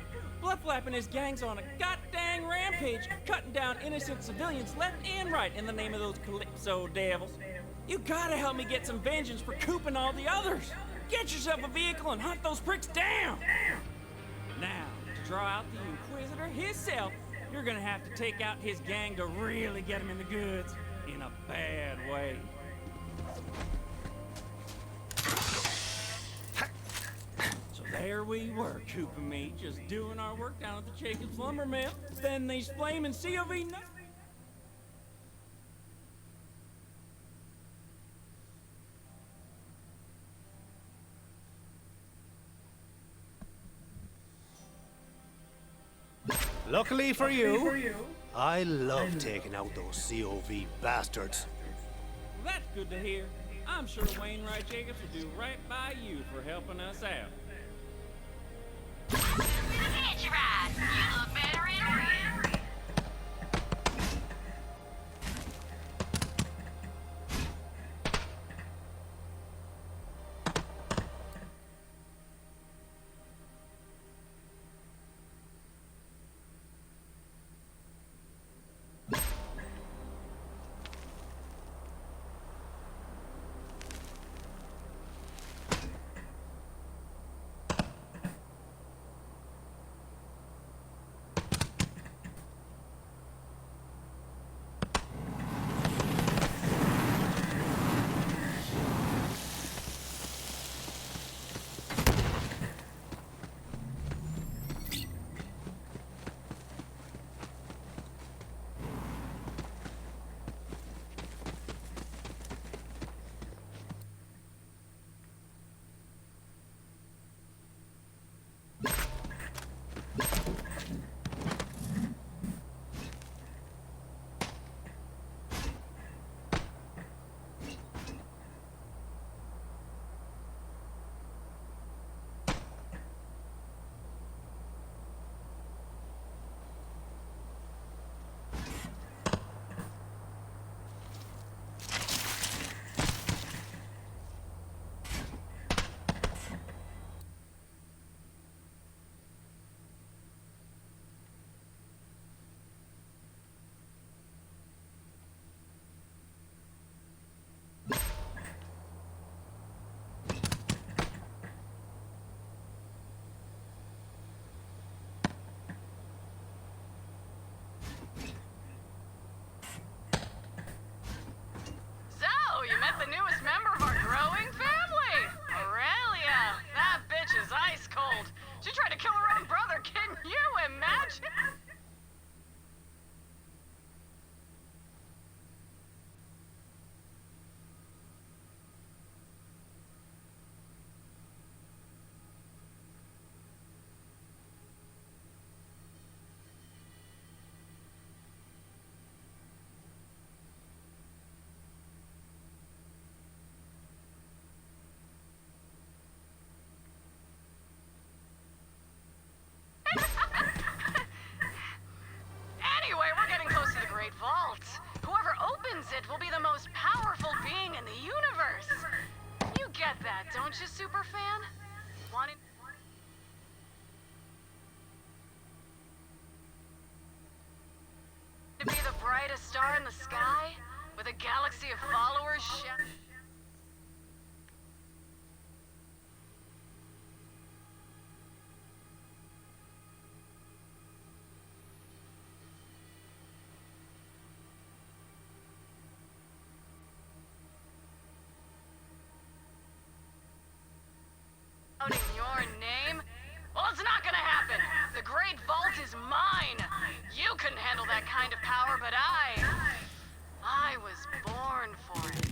Bloodflap and his gang's on a goddamn rampage, cutting down innocent civilians left and right in the name of those Calypso devils. You gotta help me get some vengeance for Coop and all the others. Get yourself a vehicle and hunt those pricks down. Now, to draw out the Inquisitor himself, you're gonna have to take out his gang to really get him in the goods. In a bad way. So there we were, Coop and me, just doing our work down at the Jacobs lumber mill. Then these flaming COV nuts. Luckily for you, I love taking out those COV bastards. Well, that's good to hear. I'm sure Wainwright Jacobs will do right by you for helping us out. Hitch ride. You look better in red. brightest star in the sky? With a galaxy of followers shouting your name? Well, it's not gonna happen! The Great Vault is mine! You couldn't handle that kind of power, but I was born for it.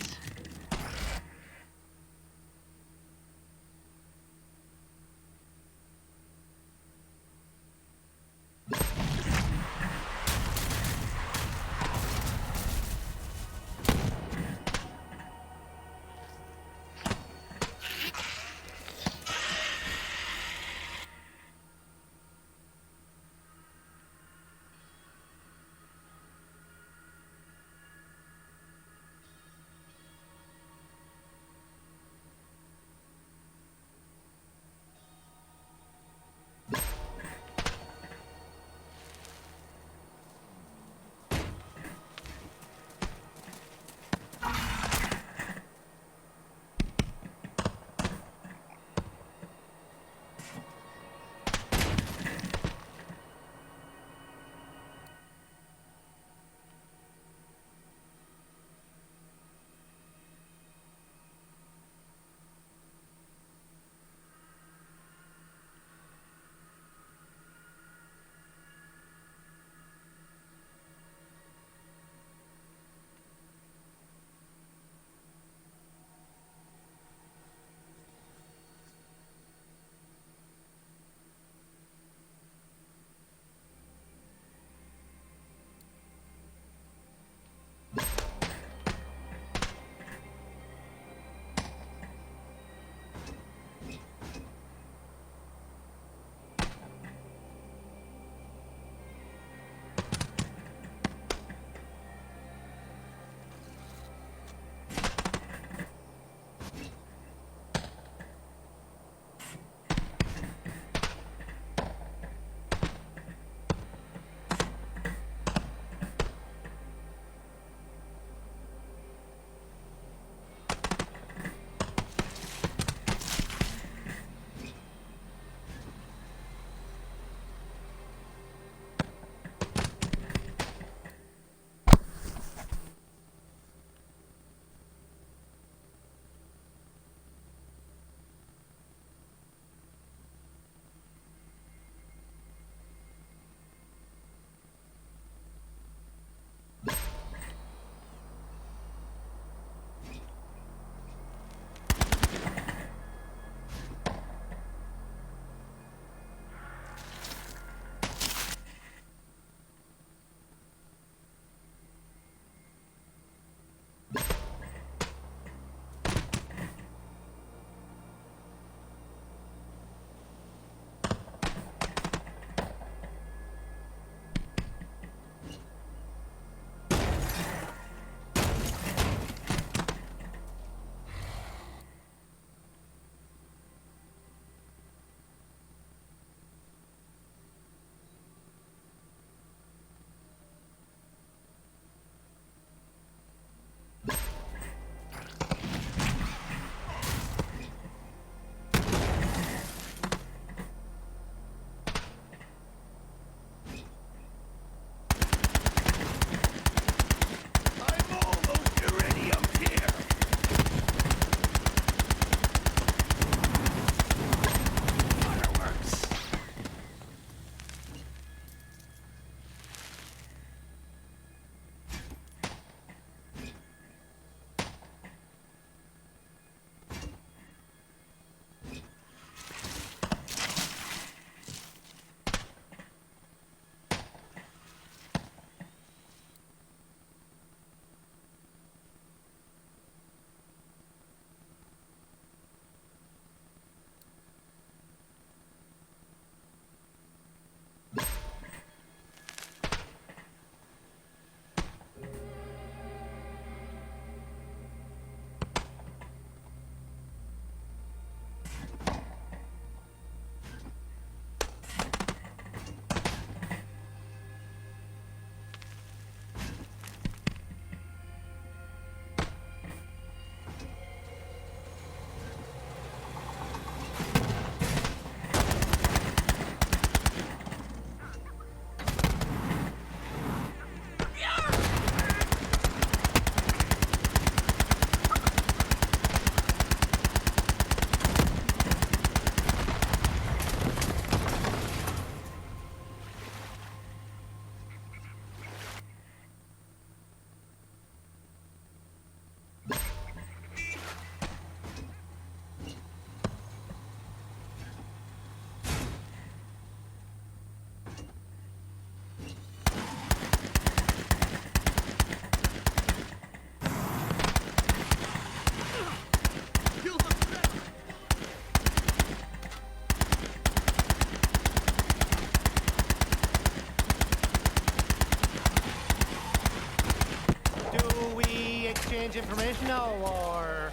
exchange information now, or...?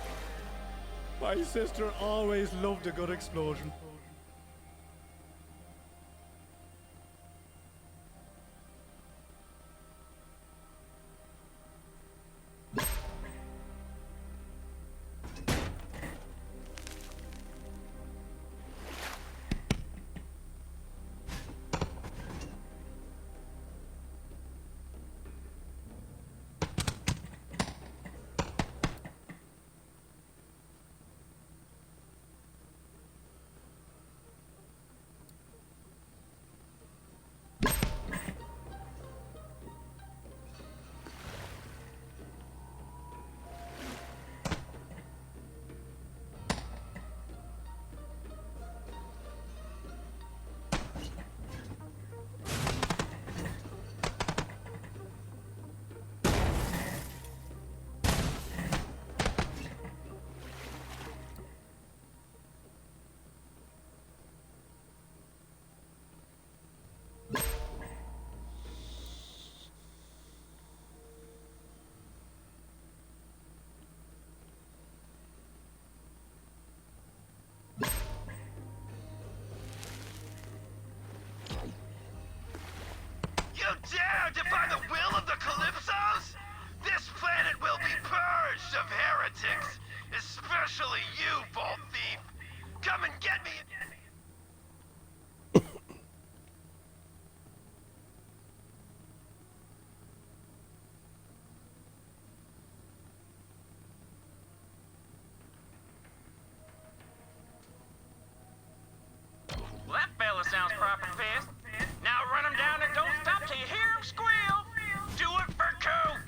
My sister always loved a good explosion. You dare defy the will of the Calypsos? This planet will be purged of heretics, especially you, Vault Thief. Come and get me. Well, that fella sounds proper pissed. Now run him down and don't stop till you hear him squeal. Do it for Coop.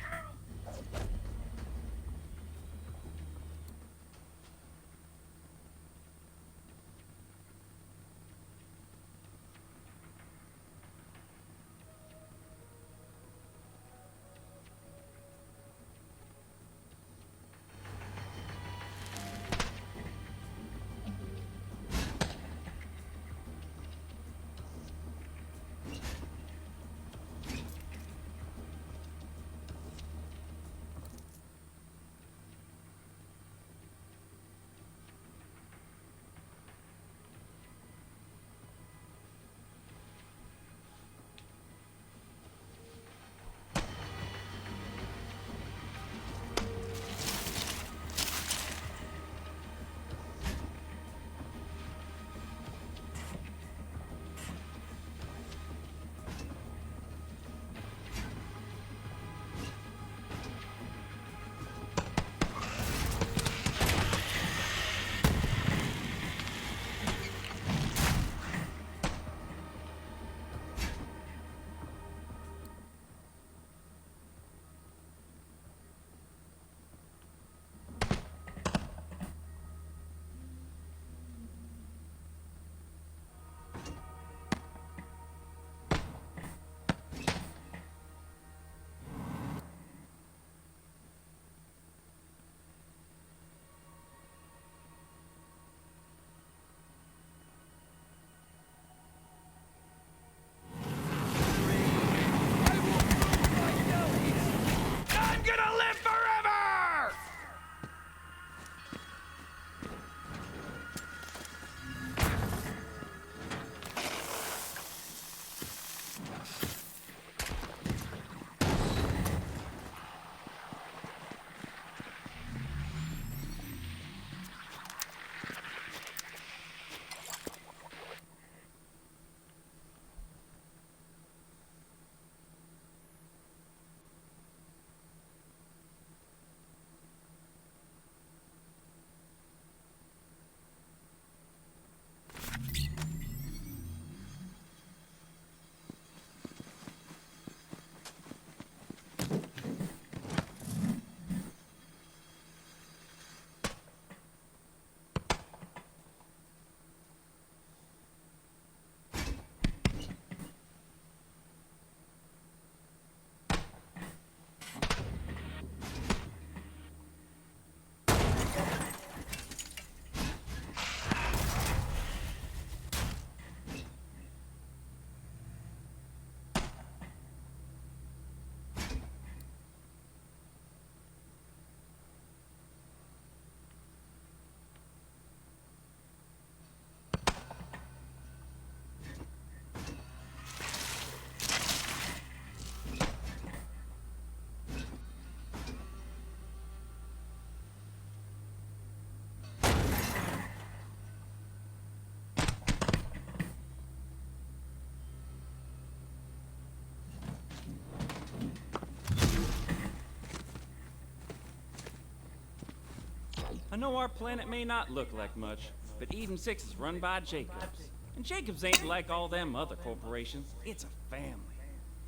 I know our planet may not look like much, but Eden 6 is run by Jacobs. And Jacobs ain't like all them other corporations. It's a family.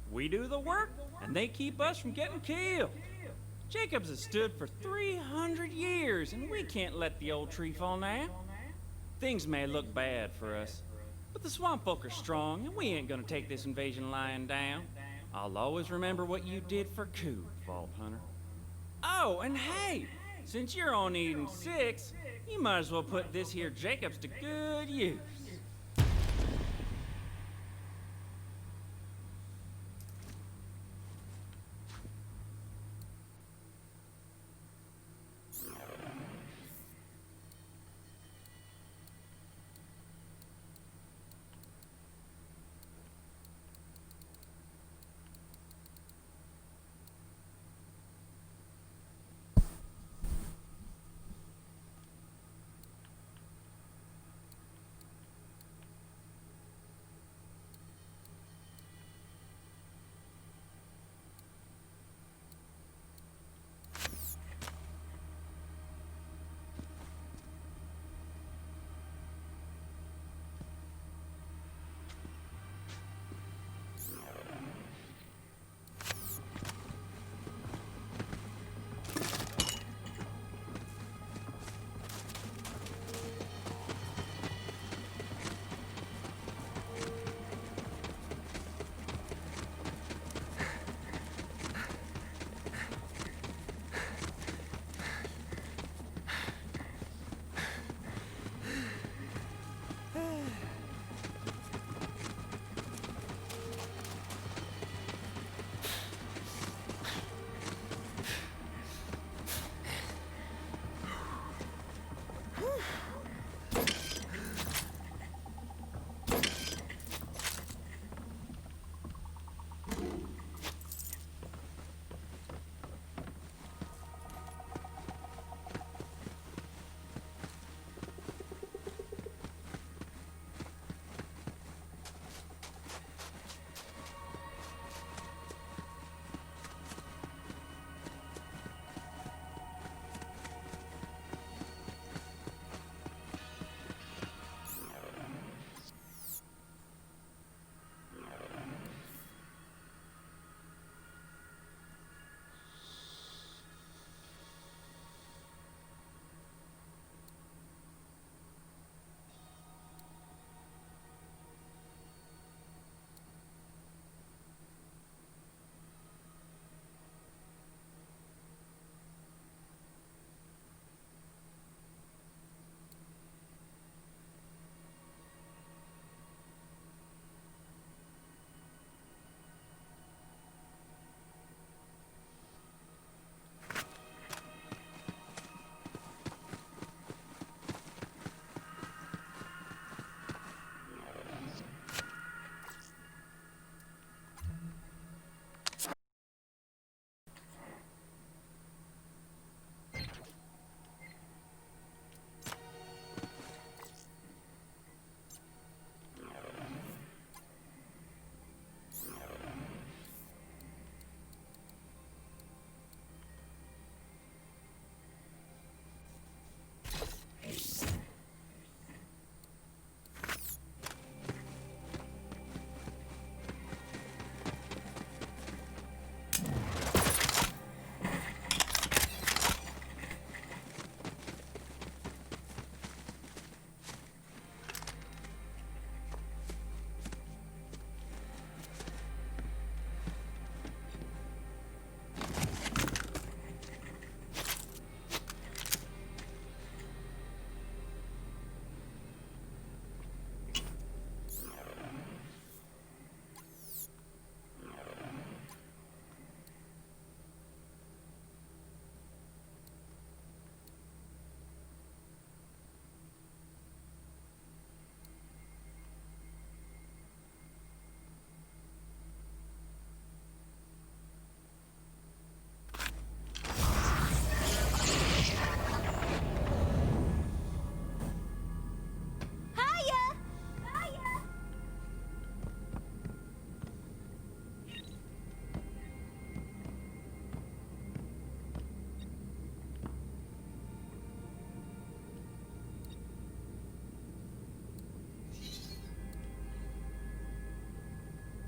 We do the work, and they keep us from getting killed. Jacobs has stood for 300 years, and we can't let the old tree fall now. Things may look bad for us, but the swamp folk are strong, and we ain't gonna take this invasion lying down. I'll always remember what you did for Coup, Vault Hunter. Oh, and hey, since you're on Eden 6, you might as well put this here Jacobs to good use.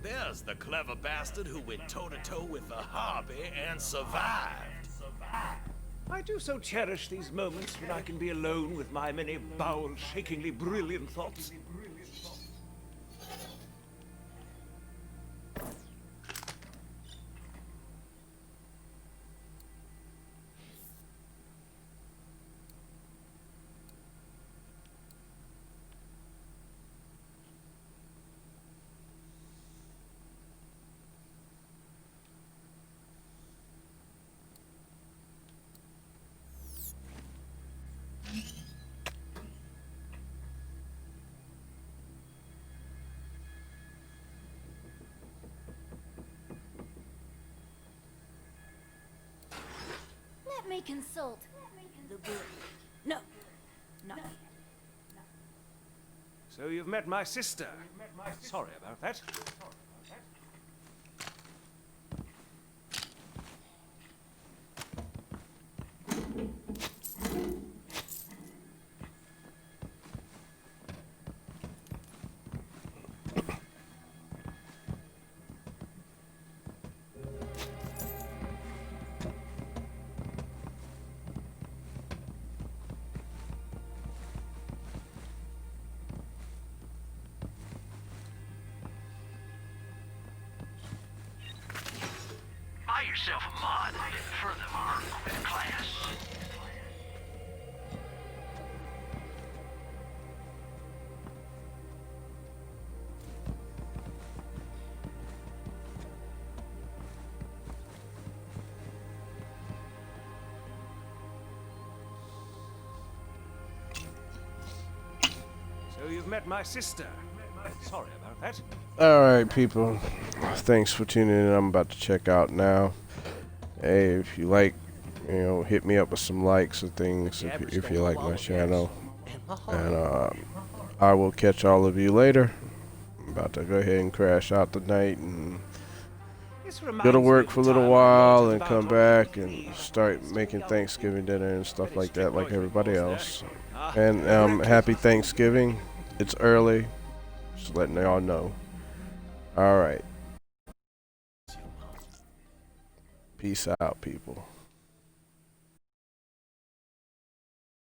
There's the clever bastard who went toe-to-toe with the Harpy and survived. I do so cherish these moments when I can be alone with my many bowel-shakingly brilliant thoughts. Let me consult the book. No, not yet. So you've met my sister. Sorry about that. Buy yourself a mod for the Mark class. So you've met my sister. Sorry about that. Alright, people. Thanks for tuning in. I'm about to check out now. Hey, if you like, hit me up with some likes and things if you like my channel. And I will catch all of you later. I'm about to go ahead and crash out tonight and go to work for a little while and come back and start making Thanksgiving dinner and stuff like that, like everybody else. And happy Thanksgiving. It's early. Just letting y'all know. Alright. Peace out, people.